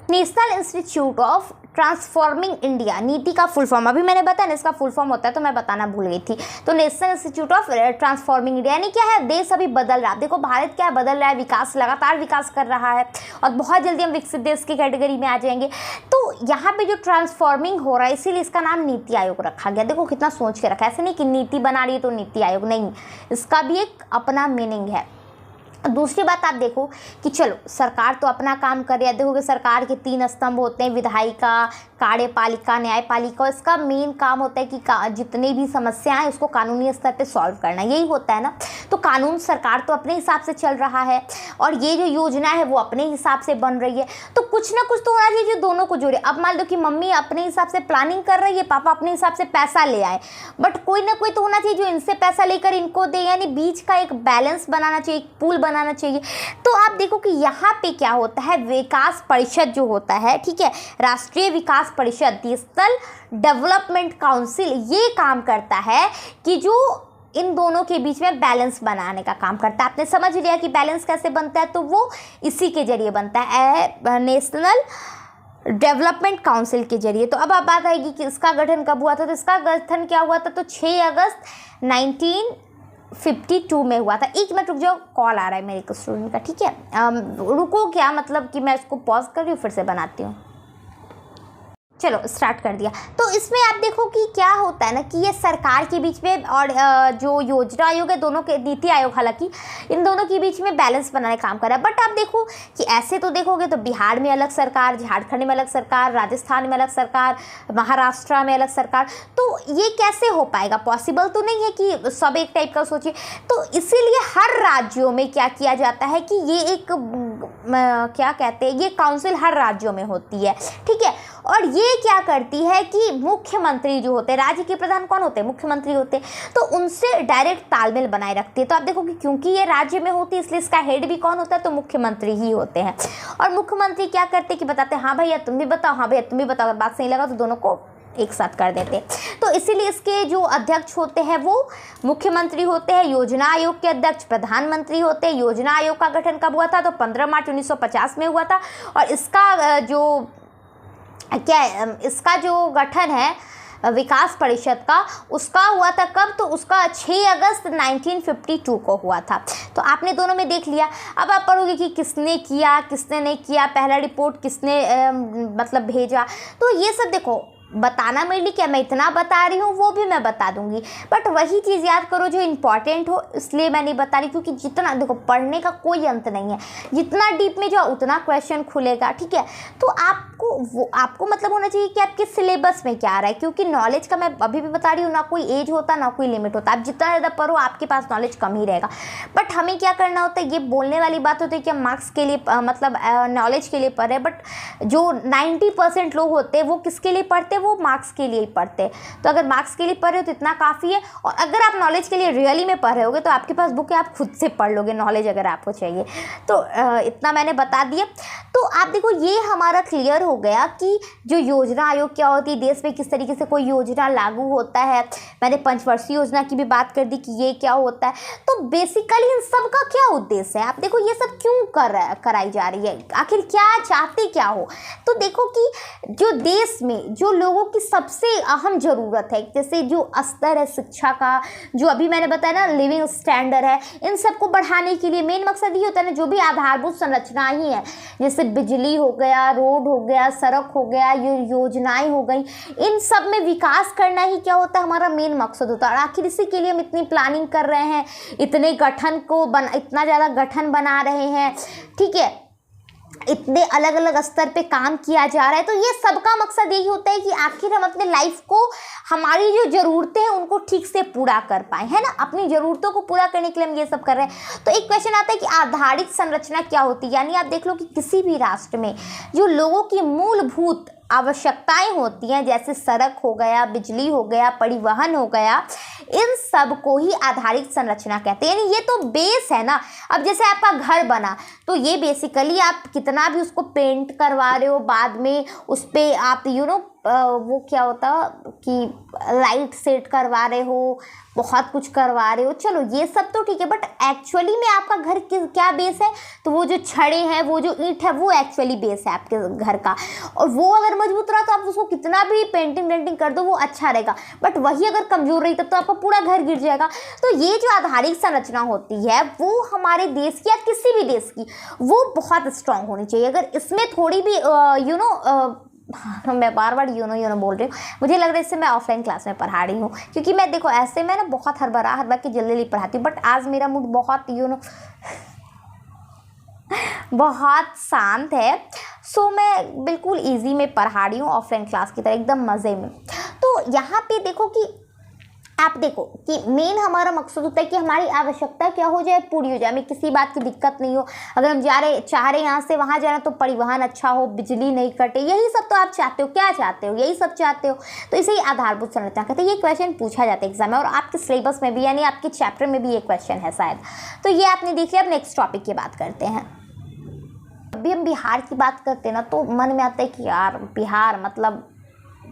national institute of transforming India, नीति का फुल फॉर्म अभी मैंने बताया ना, इसका फुल फॉर्म होता है तो मैं बताना भूल गई थी। तो national institute of transforming India यानी क्या है, देश अभी बदल रहा है। देखो भारत क्या बदल रहा है, विकास लगातार विकास कर रहा है और बहुत जल्दी हम विकसित देश की कैटेगरी में आ जाएंगे। तो यहाँ पे जो ट्रांसफॉर्मिंग हो रहा है इसीलिए इसका नाम नीति आयोग रखा गया। देखो कितना सोच के रखा है, ऐसे नहीं कि नीति बना रही है तो नीति आयोग, नहीं, इसका भी एक अपना मीनिंग है। दूसरी बात आप देखो कि चलो सरकार तो अपना काम कर रही है। देखो कि सरकार के 3 स्तंभ होते हैं, विधायिका, कार्यपालिका, न्यायपालिका। इसका मेन काम होता है कि जितनी भी समस्याएं हैं उसको कानूनी स्तर पे सॉल्व करना, यही होता है ना। तो कानून सरकार तो अपने हिसाब से चल रहा है और ये जो योजना है वो अपने हिसाब से बन रही है। तो कुछ ना कुछ तो होना चाहिए जो दोनों को जोड़े। अब मान लो कि मम्मी अपने हिसाब से प्लानिंग कर रही है, पापा अपने हिसाब से पैसा ले आए, बट कोई ना कोई तो होना चाहिए जो इनसे पैसा लेकर इनको दे, यानी बीच का एक बैलेंस बनाना चाहिए, एक पूल बनाना चाहिए। तो आप देखो कि यहाँ पे क्या होता है, विकास परिषद जो होता है, ठीक है, राष्ट्रीय विकास परिषद, नेशनल डेवलपमेंट काउंसिल, ये काम करता है कि जो इन दोनों के बीच में बैलेंस बनाने का काम करता है। आपने समझ लिया कि बैलेंस कैसे बनता है, तो वो इसी के जरिए बनता है, नेशनल डेवलपमेंट काउंसिल के जरिए। तो अब आप बात आएगी कि इसका गठन कब हुआ था। तो इसका गठन क्या हुआ था, तो 6 अगस्त 1952 में हुआ था। 1 मिनट रुक जाओ, कॉल आ रहा है मेरे एक स्टूडेंट का, ठीक है। रुको क्या, मतलब कि मैं इसको पॉज कर रही हूँ, फिर से बनाती हूँ। चलो स्टार्ट कर दिया। तो इसमें आप देखो कि क्या होता है ना कि ये सरकार के बीच में और जो योजना आयोग है, दोनों के, नीति आयोग हालांकि, इन दोनों के बीच में बैलेंस बनाने का काम कर रहा है। बट आप देखो कि ऐसे तो देखोगे तो बिहार में अलग सरकार, झारखंड में अलग सरकार, राजस्थान में अलग सरकार, महाराष्ट्र में अलग सरकार, तो ये कैसे हो पाएगा? पॉसिबल तो नहीं है कि सब एक टाइप का सोचे। तो इसीलिए हर राज्यों में क्या किया जाता है कि ये एक क्या कहते हैं, ये काउंसिल हर राज्यों में होती है, ठीक है। और ये क्या करती है कि मुख्यमंत्री जो होते हैं, राज्य के प्रधान कौन होते हैं? मुख्यमंत्री होते हैं, तो उनसे डायरेक्ट तालमेल बनाए रखती है। तो आप देखो कि क्योंकि ये राज्य में होती है इसलिए इसका हेड भी कौन होता है? तो मुख्यमंत्री ही होते हैं। और मुख्यमंत्री क्या करते हैं कि बताते हैं हाँ भैया तुम भी बताओ, हाँ भैया तुम भी बताओ, अगर बात सही लगा तो दोनों को एक साथ कर देते हैं। तो इसीलिए इसके जो अध्यक्ष होते हैं वो मुख्यमंत्री होते हैं। योजना आयोग के अध्यक्ष प्रधानमंत्री होते हैं। योजना आयोग का गठन कब हुआ था? तो 15 मार्च 1950 में हुआ था। और इसका जो गठन है विकास परिषद का, उसका हुआ था कब? तो उसका 6 अगस्त 1952 को हुआ था। तो आपने दोनों में देख लिया। अब आप पढ़ोगे कि किसने किया, किसने नहीं किया, पहला रिपोर्ट किसने मतलब भेजा। तो ये सब देखो बताना मेरे लिए क्या, मैं इतना बता रही हूँ वो भी मैं बता दूंगी, बट वही चीज़ याद करो जो इम्पॉर्टेंट हो, इसलिए मैं नहीं बता रही। क्योंकि जितना देखो पढ़ने का कोई अंत नहीं है, जितना डीप में जाओ उतना क्वेश्चन खुलेगा, ठीक है। तो आपको मतलब होना चाहिए कि आपके सिलेबस में क्या आ रहा है। क्योंकि नॉलेज का मैं अभी भी बता रही हूँ, ना कोई एज होता ना कोई लिमिट होता। आप जितना ज़्यादा पढ़ो आपके पास नॉलेज कम ही रहेगा। बट हमें क्या करना होता है, ये बोलने वाली बात होती है कि हम मार्क्स के लिए मतलब नॉलेज के लिए पढ़ रहे हैं। बट जो 90% लोग होते हैं वो किसके लिए पढ़ते हैं? वो मार्क्स के लिए ही पढ़ते हैं। तो अगर मार्क्स के लिए पढ़ रहे हो तो इतना काफ़ी है। और अगर आप नॉलेज के लिए रियली में पढ़ रहे होगे तो आपके पास बुक है, आप खुद से पढ़ लोगे नॉलेज अगर आपको चाहिए तो। इतना मैंने बता दिया। तो आप देखो ये हमारा क्लियर हो गया कि जो योजना आयोग क्या होती है, देश में किस तरीके से कोई योजना लागू होता है। मैंने पंचवर्षीय योजना की भी बात कर दी कि ये क्या होता है। तो बेसिकली इन सब का क्या उद्देश्य है? आप देखो ये सब क्यों कराई जा रही है, आखिर क्या चाहते क्या हो? तो देखो कि जो देश में जो लोगों की सबसे अहम ज़रूरत है, जैसे जो स्तर है शिक्षा का, जो अभी मैंने बताया ना लिविंग स्टैंडर्ड है, इन सबको बढ़ाने के लिए मेन मकसद ये होता है ना, जो भी आधारभूत संरचना ही है, जैसे बिजली हो गया, रोड हो गया, सड़क हो गया, योजनाएं हो गई, इन सब में विकास करना ही क्या होता है, हमारा मेन मकसद होता है। और आखिर इसी के लिए हम इतनी प्लानिंग कर रहे हैं, इतने गठन को इतना ज़्यादा गठन बना रहे हैं, ठीक है, इतने अलग अलग स्तर पे काम किया जा रहा है। तो ये सबका मकसद यही होता है कि आखिर हम अपने लाइफ को, हमारी जो ज़रूरतें हैं उनको ठीक से पूरा कर पाए, है ना। अपनी ज़रूरतों को पूरा करने के लिए हम ये सब कर रहे हैं। तो एक क्वेश्चन आता है कि आधारित संरचना क्या होती है। यानी आप देख लो कि किसी भी राष्ट्र में जो लोगों की मूलभूत आवश्यकताएं होती हैं, जैसे सड़क हो गया, बिजली हो गया, परिवहन हो गया, इन सब को ही आधारिक संरचना कहते हैं। यानी ये तो बेस है ना। अब जैसे आपका घर बना तो ये बेसिकली आप कितना भी उसको पेंट करवा रहे हो, बाद में उस पर आप वो क्या होता कि लाइट सेट करवा रहे हो, बहुत कुछ करवा रहे हो, चलो ये सब तो ठीक है। बट एक्चुअली में आपका घर क्या बेस है? तो वो जो छड़े हैं, वो जो ईंट है, वो एक्चुअली बेस है आपके घर का। और वो अगर मजबूत रहा तो आप उसको कितना भी पेंटिंग कर दो वो अच्छा रहेगा। बट वही अगर कमज़ोर रही तब तो आपका पूरा घर गिर जाएगा। तो ये जो आधारिक संरचना होती है वो हमारे देश की या किसी भी देश की वो बहुत स्ट्रांग होनी चाहिए। अगर इसमें थोड़ी भी मैं बार यूनो बोल रही हूँ, मुझे लग रहा है इससे मैं ऑफलाइन क्लास में पढ़ा रही हूँ। क्योंकि मैं देखो ऐसे मैं ना बहुत हरबरा के जल्दी पढ़ाती हूँ। बट आज मेरा मूड बहुत बहुत शांत है, सो मैं बिल्कुल इजी में पढ़ा रही हूँ ऑफलाइन क्लास की तरह, एकदम मज़े में। तो यहाँ पे देखो कि आप देखो कि मेन हमारा मकसद होता है कि हमारी आवश्यकता क्या हो जाए, पूरी हो जाए, हमें किसी बात की दिक्कत नहीं हो। अगर हम चाह रहे यहाँ से वहाँ जाना तो परिवहन अच्छा हो, बिजली नहीं कटे, यही सब तो आप चाहते हो। क्या चाहते हो? यही सब चाहते हो। तो इसे ही आधारभूत संरचना कहते हैं। ये क्वेश्चन पूछा जाता है एग्जाम में और आपके सिलेबस में भी, यानी आपके चैप्टर में भी ये क्वेश्चन है शायद। तो ये आपने देख लिया। अब नेक्स्ट टॉपिक की बात करते हैं। अभी हम बिहार की बात करते हैं ना तो मन में आता है कि यार बिहार मतलब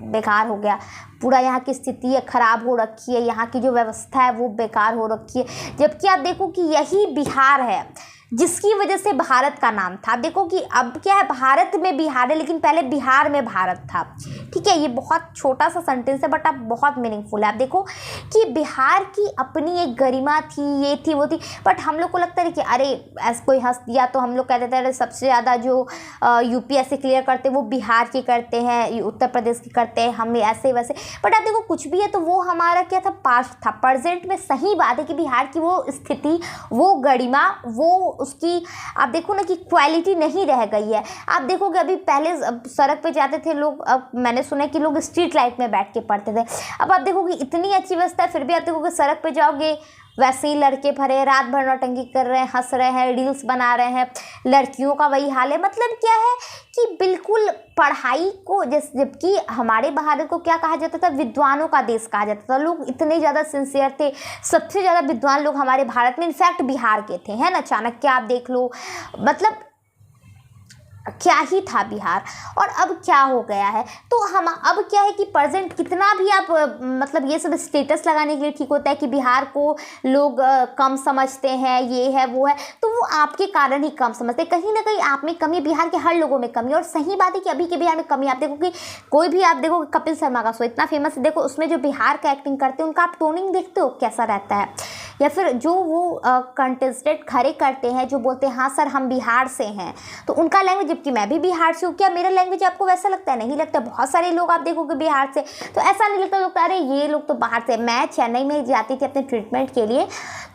बेकार हो गया, पूरा यहाँ की स्थिति है ख़राब हो रखी है, यहाँ की जो व्यवस्था है वो बेकार हो रखी है। जबकि आप देखो कि यही बिहार है जिसकी वजह से भारत का नाम था। देखो कि अब क्या है, भारत में बिहार है लेकिन पहले बिहार में भारत था। ठीक है, ये बहुत छोटा सा सेंटेंस है बट अब बहुत मीनिंगफुल है। आप देखो कि बिहार की अपनी एक गरिमा थी, ये थी वो थी, बट हम लोग को लगता है कि अरे ऐसा कोई हंस दिया तो हम लोग कहते थे अरे सबसे ज़्यादा जो यूपीएससी क्लियर करते वो बिहार की करते हैं, उत्तर प्रदेश की करते हैं, हम ऐसे वैसे। बट आप देखो कुछ भी है तो वो हमारा क्या था, पास्ट था। प्रेजेंट में सही बात है कि बिहार की वो स्थिति, वो गरिमा, वो उसकी आप देखो ना कि क्वालिटी नहीं रह गई है। आप देखोगे अभी पहले सड़क पे जाते थे लोग, अब मैंने सुना है कि लोग स्ट्रीट लाइट में बैठ के पढ़ते थे। अब आप देखोगे इतनी अच्छी व्यवस्था है, फिर भी आप देखोगे सड़क पे जाओगे वैसे ही लड़के भरे रात भर नौटंकी कर रहे हैं, हंस रहे हैं, रील्स बना रहे हैं, लड़कियों का वही हाल है। मतलब क्या है कि बिल्कुल पढ़ाई को जबकि हमारे भारत को क्या कहा जाता था, विद्वानों का देश कहा जाता था। लोग इतने ज़्यादा सिंसियर थे, सबसे ज़्यादा विद्वान लोग हमारे भारत में इनफैक्ट बिहार के थे, है ना। चाणक्य आप देख लो, मतलब क्या ही था बिहार। और अब क्या हो गया है, तो हम अब क्या है कि प्रेजेंट कितना भी आप मतलब ये सब स्टेटस लगाने के लिए ठीक होता है कि बिहार को लोग कम समझते हैं, ये है वो है, तो वो आपके कारण ही कम समझते हैं। कहीं ना कहीं आप में कमी, बिहार के हर लोगों में कमी। और सही बात है कि अभी के बिहार में कमी। आप देखो कि कोई भी आप देखो कपिल शर्मा का शो इतना फेमस है, देखो उसमें जो बिहार का एक्टिंग करते हैं उनका आप टोनिंग देखते हो कैसा रहता है, या फिर जो वो कंटेस्टेंट खड़े करते हैं जो बोलते हैं हाँ सर हम बिहार से हैं, तो उनका लैंग्वेज, जबकि मैं भी बिहार से हूँ, क्या मेरा लैंग्वेज आपको वैसा लगता है? नहीं लगता। बहुत सारे लोग आप देखोगे बिहार से, तो ऐसा नहीं लगता, लोग अरे ये लोग तो बाहर से। मैं चेन्नई में जाती थी अपने ट्रीटमेंट के लिए,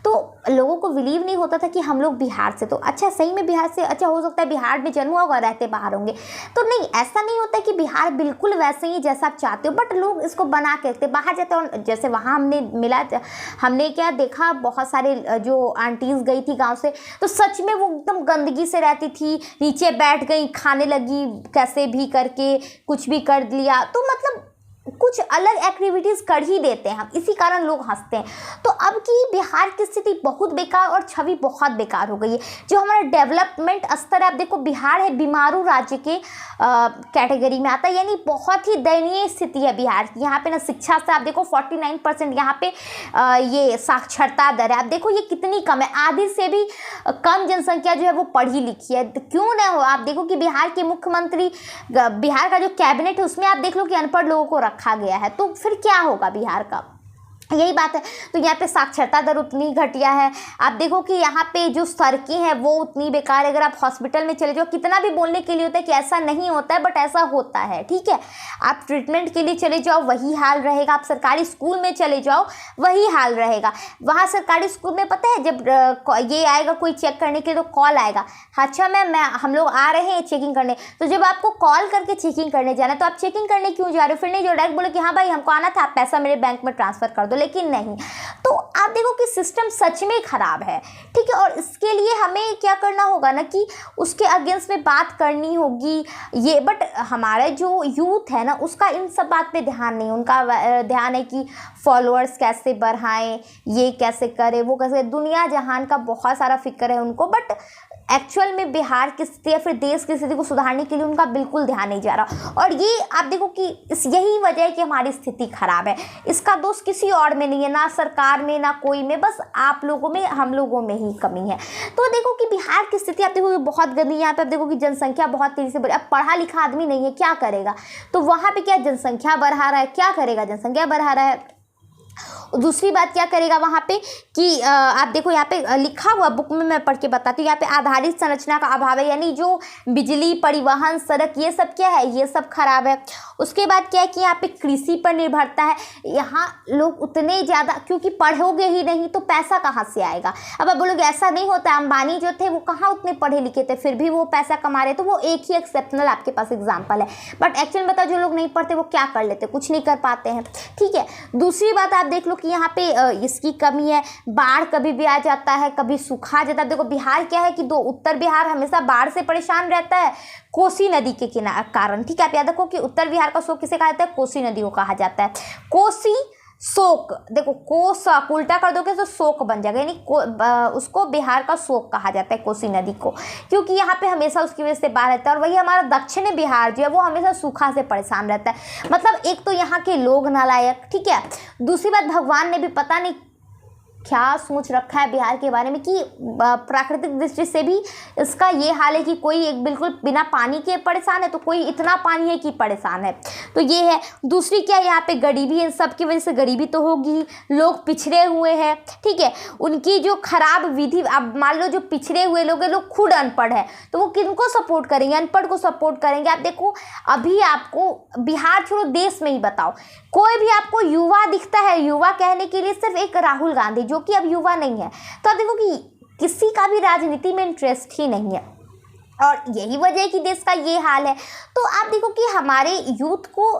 तो लोगों को बिलीव नहीं होता था कि हम लोग बिहार से, तो अच्छा सही में बिहार से, अच्छा हो सकता है बिहार में जन्म हुआ होगा, रहते बाहर होंगे, तो नहीं, ऐसा नहीं होता कि बिहार बिल्कुल वैसे ही जैसा आप चाहते हो, बट लोग इसको बना के रखते। बाहर जाते हैं, जैसे वहाँ हमने क्या देखा, बहुत सारे जो आंटीज गई थी गांव से, तो सच में वो एकदम गंदगी से रहती थी, नीचे बैठ गई, खाने लगी कैसे भी करके, कुछ भी कर लिया, तो मतलब कुछ अलग एक्टिविटीज़ कर ही देते हैं हम, इसी कारण लोग हंसते हैं। तो अब की बिहार की स्थिति बहुत बेकार और छवि बहुत बेकार हो गई है। जो हमारा डेवलपमेंट स्तर है, आप देखो बिहार है बीमारू राज्य के कैटेगरी में आता है, यानी बहुत ही दयनीय स्थिति है बिहार की। यहाँ पे ना शिक्षा से आप देखो 49% यहाँ पे ये साक्षरता दर है, आप देखो ये कितनी कम है। आधी से भी कम जनसंख्या जो है वो पढ़ी लिखी है। क्यों ना हो, आप देखो कि बिहार के मुख्यमंत्री, बिहार का जो कैबिनेट है उसमें आप देख लो कि अनपढ़ लोगों को रखा गया है, तो फिर क्या होगा बिहार का, यही बात है। तो यहाँ पे साक्षरता दर उतनी घटिया है। आप देखो कि यहाँ पे जो सड़कें हैं वो उतनी बेकार है। अगर आप हॉस्पिटल में चले जाओ, कितना भी बोलने के लिए होता है कि ऐसा नहीं होता है, बट ऐसा होता है, ठीक है। आप ट्रीटमेंट के लिए चले जाओ, वही हाल रहेगा। आप सरकारी स्कूल में चले जाओ, वही हाल रहेगा। वहाँ सरकारी स्कूल में पता है जब ये आएगा कोई चेक करने के लिए, तो कॉल आएगा, अच्छा मैम हम लोग आ रहे हैं चेकिंग करने। तो जब आपको कॉल करके चेकिंग करने जाना है, तो आप चेकिंग करने क्यों जा रहे हो? फिर नहीं जो डायरेक्ट बोले कि हाँ भाई हमको आना था, आप पैसा मेरे बैंक में ट्रांसफ़र कर दो, लेकिन नहीं। तो आप देखो कि सिस्टम सच में खराब है, ठीक है। और इसके लिए हमें क्या करना होगा ना कि उसके अगेंस्ट में बात करनी होगी ये, बट हमारा जो यूथ है ना उसका इन सब बात पे ध्यान नहीं। उनका ध्यान है कि फॉलोअर्स कैसे बढ़ाएं, ये कैसे करें, वो कैसे, दुनिया जहान का बहुत सारा फिक्र है उनको, बट एक्चुअल में बिहार की स्थिति या फिर देश की स्थिति को सुधारने के लिए उनका बिल्कुल ध्यान नहीं जा रहा। और ये आप देखो कि यही वजह है कि हमारी स्थिति खराब है। इसका दोष किसी और में नहीं है, ना सरकार में ना कोई में, बस आप लोगों में, हम लोगों में ही कमी है। तो देखो कि बिहार की स्थिति आप देखो बहुत गंदी। यहाँ पे आप देखो कि जनसंख्या बहुत तेजी से बढ़ी। अब पढ़ा लिखा आदमी नहीं है, क्या करेगा? तो वहाँ पे क्या जनसंख्या बढ़ा रहा है, क्या करेगा? जनसंख्या बढ़ा रहा है। दूसरी बात क्या करेगा वहाँ पे कि आप देखो यहाँ पे लिखा हुआ, बुक में मैं पढ़ के बताती हूँ, यहाँ पे आधारित संरचना का अभाव है, यानी जो बिजली, परिवहन, सड़क, ये सब क्या है, ये सब खराब है। उसके बाद क्या है कि यहाँ पे कृषि पर निर्भरता है। यहाँ लोग उतने ज़्यादा, क्योंकि पढ़ोगे ही नहीं तो पैसा कहाँ से आएगा? अब आप बोलोगे ऐसा नहीं होता, अंबानी जो थे वो कहाँ उतने पढ़े लिखे थे, फिर भी वो पैसा कमा रहे, तो वो एक ही एक्सेप्शनल आपके पास एग्जाम्पल है। बट एक्चुअल में बताओ जो लोग नहीं पढ़ते वो क्या कर लेते? कुछ नहीं कर पाते हैं, ठीक है। दूसरी बात आप देख लो कि यहाँ पे इसकी कमी है। बाढ़ कभी भी आ जाता है, कभी सूखा जाता है। देखो बिहार क्या है कि उत्तर बिहार हमेशा बाढ़ से परेशान रहता है, कोसी नदी के कारण, ठीक है। आप याद रखो कि उत्तर बिहार का शोक किसे कहा जाता है? कोसी नदी को कहा जाता है। कोसी शोक, देखो कोस आप उल्टा कर दोगे तो शोक बन जाएगा, यानी उसको बिहार का शोक कहा जाता है, कोसी नदी को, क्योंकि यहाँ पे हमेशा उसकी वजह से बाढ़ रहता है। और वही हमारा दक्षिणी बिहार जो है वो हमेशा सूखा से परेशान रहता है। मतलब एक तो यहाँ के लोग नालायक, ठीक है। दूसरी बात, भगवान ने भी पता नहीं क्या सोच रखा है बिहार के बारे में कि प्राकृतिक दृष्टि से भी इसका ये हाल है कि कोई एक बिल्कुल बिना पानी के परेशान है, तो कोई इतना पानी है कि परेशान है। तो ये है। दूसरी क्या, यहाँ पे गरीबी है, इन सब की वजह से गरीबी तो होगी, लोग पिछड़े हुए हैं, ठीक है। उनकी जो खराब विधि, अब मान लो जो पिछड़े हुए लोग हैं, लोग खुद अनपढ़ है, तो वो किनको सपोर्ट करेंगे? अनपढ़ को सपोर्ट करेंगे। आप देखो अभी आपको बिहार छोड़ो, देश में ही बताओ, कोई भी आपको युवा दिखता है? युवा कहने के लिए सिर्फ एक राहुल गांधी, जो कि अब युवा नहीं है। तो आप देखो कि किसी का भी राजनीति में इंटरेस्ट ही नहीं है, और यही वजह है कि देश का ये हाल है। तो आप देखो कि हमारे यूथ को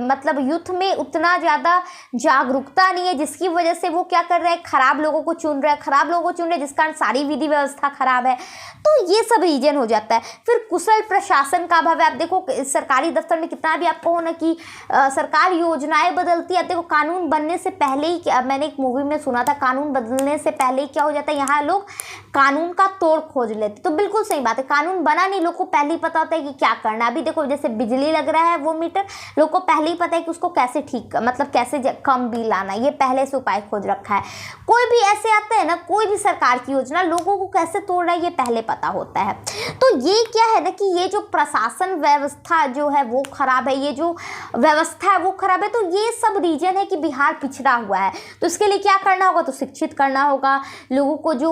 मतलब यूथ में उतना ज़्यादा जागरूकता नहीं है, जिसकी वजह से वो क्या कर रहे हैं, खराब लोगों को चुन रहे हैं, खराब लोगों को चुन रहे हैं, जिस कारण सारी विधि व्यवस्था खराब है। तो ये सब रीजन हो जाता है। फिर कुशल प्रशासन का अभाव है। आप देखो सरकारी दफ्तर में कितना भी आपको हो ना कि सरकार योजनाएं बदलती है। आप देखो कानून बनने से पहले ही, मैंने एक मूवी में सुना था, कानून बदलने से पहले ही क्या हो जाता है, यहाँ लोग कानून का तोड़ खोज लेते। तो बिल्कुल सही बात है, कानून बना नहीं, लोग को पहले ही पता होता है कि क्या करना है। अभी देखो जैसे बिजली लग रहा है वो मीटर, लोग को पहले ही पता है कि उसको कैसे ठीक, मतलब कैसे कम बिल आना, ये पहले से उपाय खोज रखा है। कोई भी ऐसे आता है ना, कोई भी सरकार की योजना, लोगों को कैसे तोड़ना है ये पहले पता होता है। तो ये क्या है ना कि ये जो प्रशासन व्यवस्था जो है वो खराब है, ये जो व्यवस्था है वो खराब है। तो ये सब रीजन है कि बिहार पिछड़ा हुआ है। तो इसके लिए क्या करना होगा, तो शिक्षित करना होगा लोगों को, जो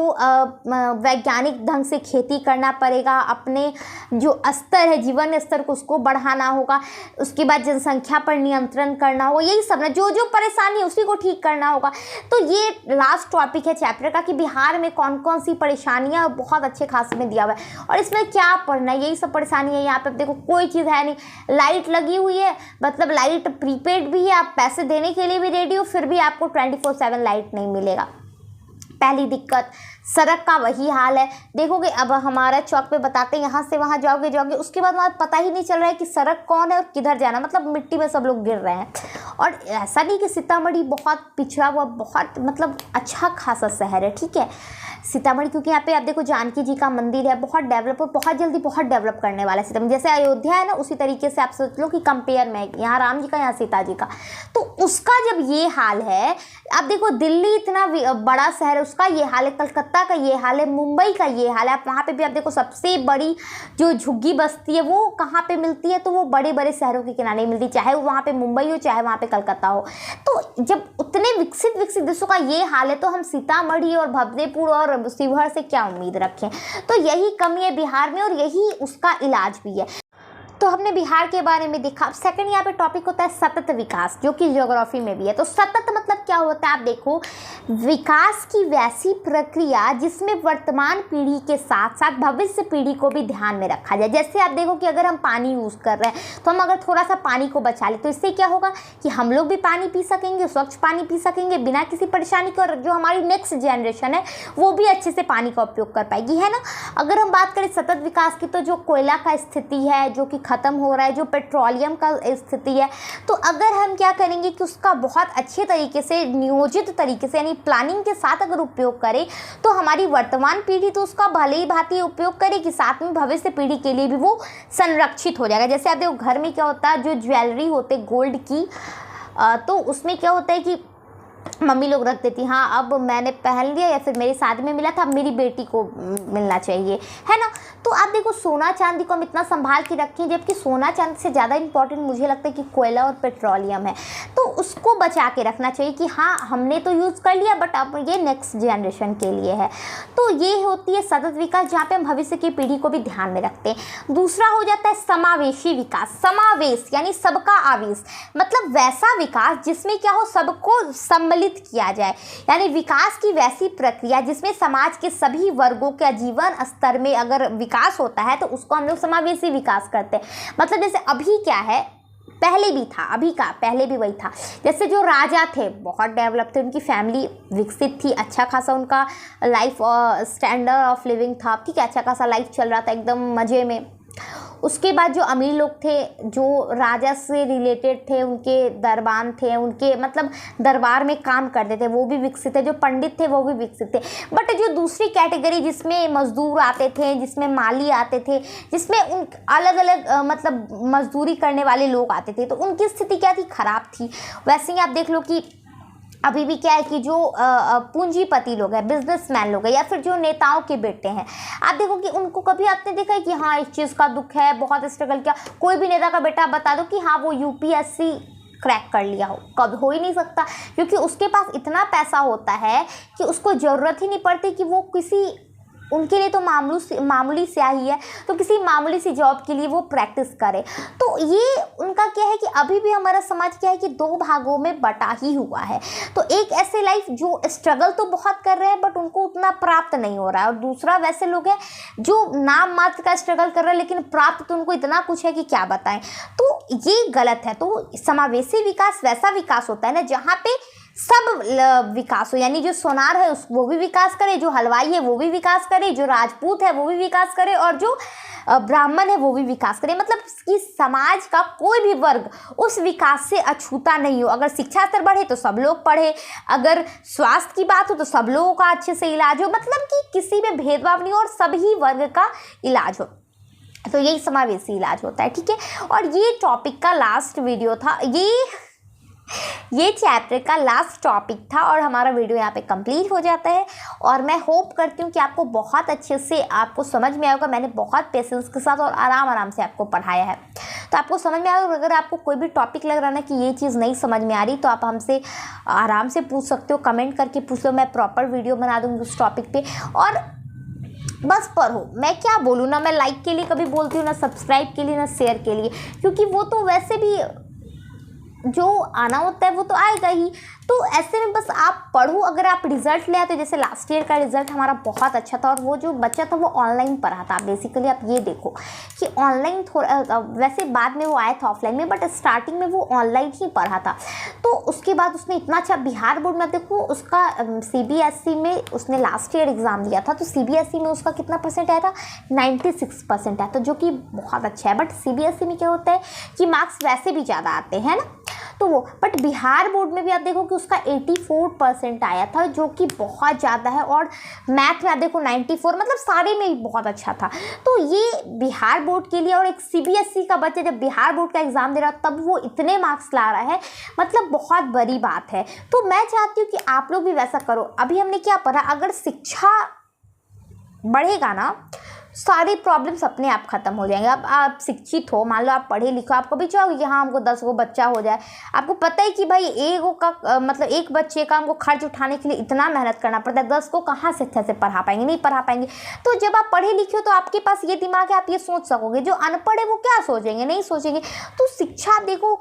वैज्ञानिक ढंग से खेती करना पड़ेगा, अपने जो स्तर है जीवन स्तर को उसको बढ़ाना होगा, उसके बाद जनसंख्या पर नियंत्रण करना होगा, यही सब ना, जो जो परेशानी है उसी को ठीक करना होगा। तो ये लास्ट टॉपिक है चैप्टर का कि बिहार में कौन कौन सी परेशानियां, बहुत अच्छे खासे में दिया हुआ है और इसमें क्या पढ़ना है, यही सब परेशानी है। यहाँ पे देखो कोई चीज़ है नहीं, लाइट लगी हुई है, मतलब लाइट प्रीपेड भी है, आप पैसे देने के लिए भी रेडी हो, फिर भी आपको 24/7 लाइट नहीं मिलेगा। पहली दिक्कत। सड़क का वही हाल है, देखोगे अब हमारा चौक पे बताते हैं यहाँ से वहाँ जाओगे, उसके बाद वहाँ पता ही नहीं चल रहा है कि सड़क कौन है और किधर जाना, मतलब मिट्टी में सब लोग गिर रहे हैं। और ऐसा नहीं कि सीतामढ़ी बहुत पिछड़ा हुआ, बहुत मतलब अच्छा खासा शहर है, ठीक है सीतामढ़ी, क्योंकि यहाँ पे आप देखो जानकी जी का मंदिर है, बहुत डेवलप और बहुत जल्दी बहुत डेवलप करने वाला है सीतामढ़ी। जैसे अयोध्या है ना, उसी तरीके से आप सोच लो कि कंपेयर में यहाँ राम जी का, यहाँ सीता जी का, तो उसका जब ये हाल है, आप देखो दिल्ली इतना बड़ा शहर है, उसका ये हाल है, कलकत्ता का ये हाल है, मुंबई का ये हाल है। आप वहाँ पे भी आप देखो सबसे बड़ी जो झुग्गी बस्ती है वो कहाँ पे मिलती है, तो वो बड़े बड़े शहरों के किनारे मिलती है, चाहे वहाँ पे मुंबई हो चाहे वहाँ पे कलकत्ता हो। तो जब उतने विकसित देशों का ये हाल है, तो हम सीतामढ़ी और भगदेपुर और शिवहर से क्या उम्मीद रखें। तो यही कमी है बिहार में और यही उसका इलाज भी है। तो हमने बिहार के बारे में देखा। अब सेकंड यहाँ पे टॉपिक होता है सतत विकास, जो कि ज्योग्राफी में भी है। तो सतत मतलब क्या होता है, आप देखो विकास की वैसी प्रक्रिया जिसमें वर्तमान पीढ़ी के साथ साथ भविष्य पीढ़ी को भी ध्यान में रखा जाए। जैसे आप देखो कि अगर हम पानी यूज़ कर रहे हैं तो हम अगर थोड़ा सा पानी को बचा ले तो इससे क्या होगा कि हम लोग भी पानी पी सकेंगे, स्वच्छ पानी पी सकेंगे बिना किसी परेशानी के, और जो हमारी नेक्स्ट जनरेशन है वो भी अच्छे से पानी का उपयोग कर पाएगी, है ना। अगर हम बात करें सतत विकास की, तो जो कोयला का स्थिति है जो कि ख़त्म हो रहा है, जो पेट्रोलियम का स्थिति है, तो अगर हम क्या करेंगे कि उसका बहुत अच्छे तरीके से नियोजित तरीके से यानी प्लानिंग के साथ अगर उपयोग करें तो हमारी वर्तमान पीढ़ी तो उसका भले ही भांति उपयोग करेगी, साथ में भविष्य पीढ़ी के लिए भी वो संरक्षित हो जाएगा। जैसे आप देखो घर में क्या होता है, जो ज्वेलरी होते गोल्ड की, तो उसमें क्या होता है कि मम्मी लोग रख देती, हाँ अब मैंने पहन लिया या फिर मेरी शादी में मिला था, अब मेरी बेटी को मिलना चाहिए, है ना। तो आप देखो सोना चांदी को हम इतना संभाल के रखें, जबकि सोना चांदी से ज़्यादा इंपॉर्टेंट मुझे लगता है कि कोयला और पेट्रोलियम है, तो उसको बचा के रखना चाहिए कि हाँ हमने तो यूज़ कर लिया बट अब ये नेक्स्ट जनरेशन के लिए है। तो ये होती है सतत विकास, जहाँ पे हम भविष्य की पीढ़ी को भी ध्यान में रखते हैं। दूसरा हो जाता है समावेशी विकास। समावेश यानी सबका आवेश, मतलब वैसा विकास जिसमें क्या हो, सबको सम्मिलित किया जाए, यानी विकास की वैसी प्रक्रिया जिसमें समाज के सभी वर्गों के जीवन स्तर में अगर विकास होता है तो उसको हम लोग समावेशी विकास करते हैं। मतलब जैसे अभी क्या है, पहले भी था, अभी का पहले भी वही था। जैसे जो राजा थे बहुत डेवलप थे, उनकी फैमिली विकसित थी, अच्छा खासा उनका लाइफ स्टैंडर्ड ऑफ लिविंग था, ठीक है, अच्छा खासा लाइफ चल रहा था एकदम मज़े में। उसके बाद जो अमीर लोग थे, जो राजा से रिलेटेड थे, उनके दरबान थे, उनके मतलब दरबार में काम करते थे, वो भी विकसित थे, जो पंडित थे वो भी विकसित थे। बट जो दूसरी कैटेगरी जिसमें मजदूर आते थे, जिसमें माली आते थे, जिसमें उन अलग अलग मतलब मजदूरी करने वाले लोग आते थे, तो उनकी स्थिति क्या थी, खराब थी। वैसे ही आप देख लो कि अभी भी क्या है कि जो पूंजीपति लोग हैं, बिजनेसमैन लोग हैं, या फिर जो नेताओं के बेटे हैं, आप देखो कि उनको कभी आपने देखा है कि हाँ इस चीज़ का दुख है, बहुत स्ट्रगल किया। कोई भी नेता का बेटा बता दो कि हाँ वो यूपीएससी क्रैक कर लिया हो, कभी हो ही नहीं सकता, क्योंकि उसके पास इतना पैसा होता है कि उसको ज़रूरत ही नहीं पड़ती कि वो किसी, उनके लिए तो मामूली स्याही है, तो किसी मामूली सी जॉब के लिए वो प्रैक्टिस करे। तो ये उनका क्या है कि अभी भी हमारा समाज क्या है कि दो भागों में बटा ही हुआ है। तो एक ऐसे लाइफ जो स्ट्रगल तो बहुत कर रहे हैं बट उनको उतना प्राप्त नहीं हो रहा है, और दूसरा वैसे लोग हैं जो नाम मात्र का स्ट्रगल कर रहे हैं लेकिन प्राप्त तो उनको इतना कुछ है कि क्या बताएं। तो ये गलत है। तो समावेशी विकास वैसा विकास होता है ना जहाँ पे सब विकास हो, यानी जो सोनार है वो भी विकास करे, जो हलवाई है वो भी विकास करे, जो राजपूत है वो भी विकास करे, और जो ब्राह्मण है वो भी विकास करे। मतलब कि समाज का कोई भी वर्ग उस विकास से अछूता नहीं हो। अगर शिक्षा स्तर बढ़े तो सब लोग पढ़े, अगर स्वास्थ्य की बात हो तो सब लोगों का अच्छे से इलाज हो, मतलब कि किसी में भेदभाव नहीं हो और सभी वर्ग का इलाज हो। तो यही समावेशी इलाज होता है, ठीक है। और ये टॉपिक का लास्ट वीडियो था, ये चैप्टर का लास्ट टॉपिक था, और हमारा वीडियो यहाँ पे कंप्लीट हो जाता है। और मैं होप करती हूँ कि आपको बहुत अच्छे से आपको समझ में आएगा। मैंने बहुत पेशेंस के साथ और आराम से आपको पढ़ाया है, तो आपको समझ में आएगा। अगर आपको कोई भी टॉपिक लग रहा है ना कि ये चीज़ नहीं समझ में आ रही, तो आप हमसे आराम से पूछ सकते हो, कमेंट करके पूछ लो, मैं प्रॉपर वीडियो बना दूँगी उस टॉपिक पर। और बस पढ़ो, मैं क्या बोलूँ ना, मैं लाइक के लिए कभी बोलती हूँ ना, सब्सक्राइब के लिए ना शेयर के लिए, क्योंकि वो तो वैसे भी जो आना होता है वो तो आएगा ही। तो ऐसे में बस आप पढ़ो। अगर आप रिजल्ट ले आते, जैसे लास्ट ईयर का रिजल्ट हमारा बहुत अच्छा था, और वो जो बच्चा था वो ऑनलाइन पढ़ा था। बेसिकली आप ये देखो कि ऑनलाइन थोड़ा, वैसे बाद में वो आया था ऑफलाइन में, बट स्टार्टिंग में वो ऑनलाइन ही पढ़ा था। तो उसके बाद उसने इतना अच्छा, बिहार बोर्ड में देखो उसका CBSE में उसने लास्ट ईयर एग्ज़ाम दिया था, तो CBSE में उसका कितना परसेंट आया था, 96% आया था, जो कि बहुत अच्छा है। बट CBSE में क्या होता है कि मार्क्स वैसे भी ज़्यादा आते हैं ना, तो वो, बट बिहार बोर्ड में भी आप देखो कि उसका 84% आया था, जो कि बहुत ज़्यादा है। और मैथ में आप देखो 94, मतलब सारे में ही बहुत अच्छा था। तो ये बिहार बोर्ड के लिए, और एक CBSE का बच्चा जब बिहार बोर्ड का एग्ज़ाम दे रहा तब वो इतने मार्क्स ला रहा है, मतलब बहुत बड़ी बात है। तो मैं चाहती हूँ कि आप लोग भी वैसा करो। अभी हमने क्या पढ़ा, अगर शिक्षा बढ़ेगा ना, सारी प्रॉब्लम्स अपने आप खत्म हो जाएंगे। अब आप शिक्षित हो, मान लो आप पढ़े लिखो, आप कभी चाहोगे कि हाँ हमको 10 गो बच्चा हो जाए। आपको पता है कि भाई एक बच्चे का हमको खर्च उठाने के लिए इतना मेहनत करना पड़ता है, 10 को कहाँ से अच्छे से पढ़ा पाएंगे, नहीं पढ़ा पाएंगे। तो जब आप पढ़े लिखे हो तो आपके पास ये दिमाग है, आप ये सोच सकोगे। जो अनपढ़ है वो क्या सोचेंगे, नहीं सोचेंगे। तो शिक्षा देखो,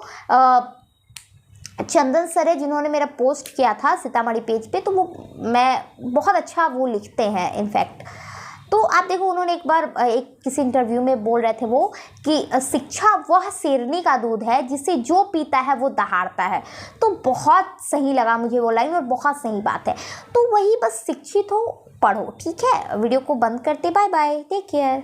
चंदन सर है जिन्होंने मेरा पोस्ट किया था सीतामढ़ी पेज पे, तो वो मैं बहुत अच्छा वो लिखते हैं इनफैक्ट। तो आप देखो उन्होंने एक बार किसी इंटरव्यू में बोल रहे थे वो कि शिक्षा वह शेरनी का दूध है जिसे जो पीता है वो दहाड़ता है। तो बहुत सही लगा मुझे वो लाइन, और बहुत सही बात है। तो वही, बस शिक्षित हो, पढ़ो, ठीक है। वीडियो को बंद करते, बाय बाय, टेक केयर।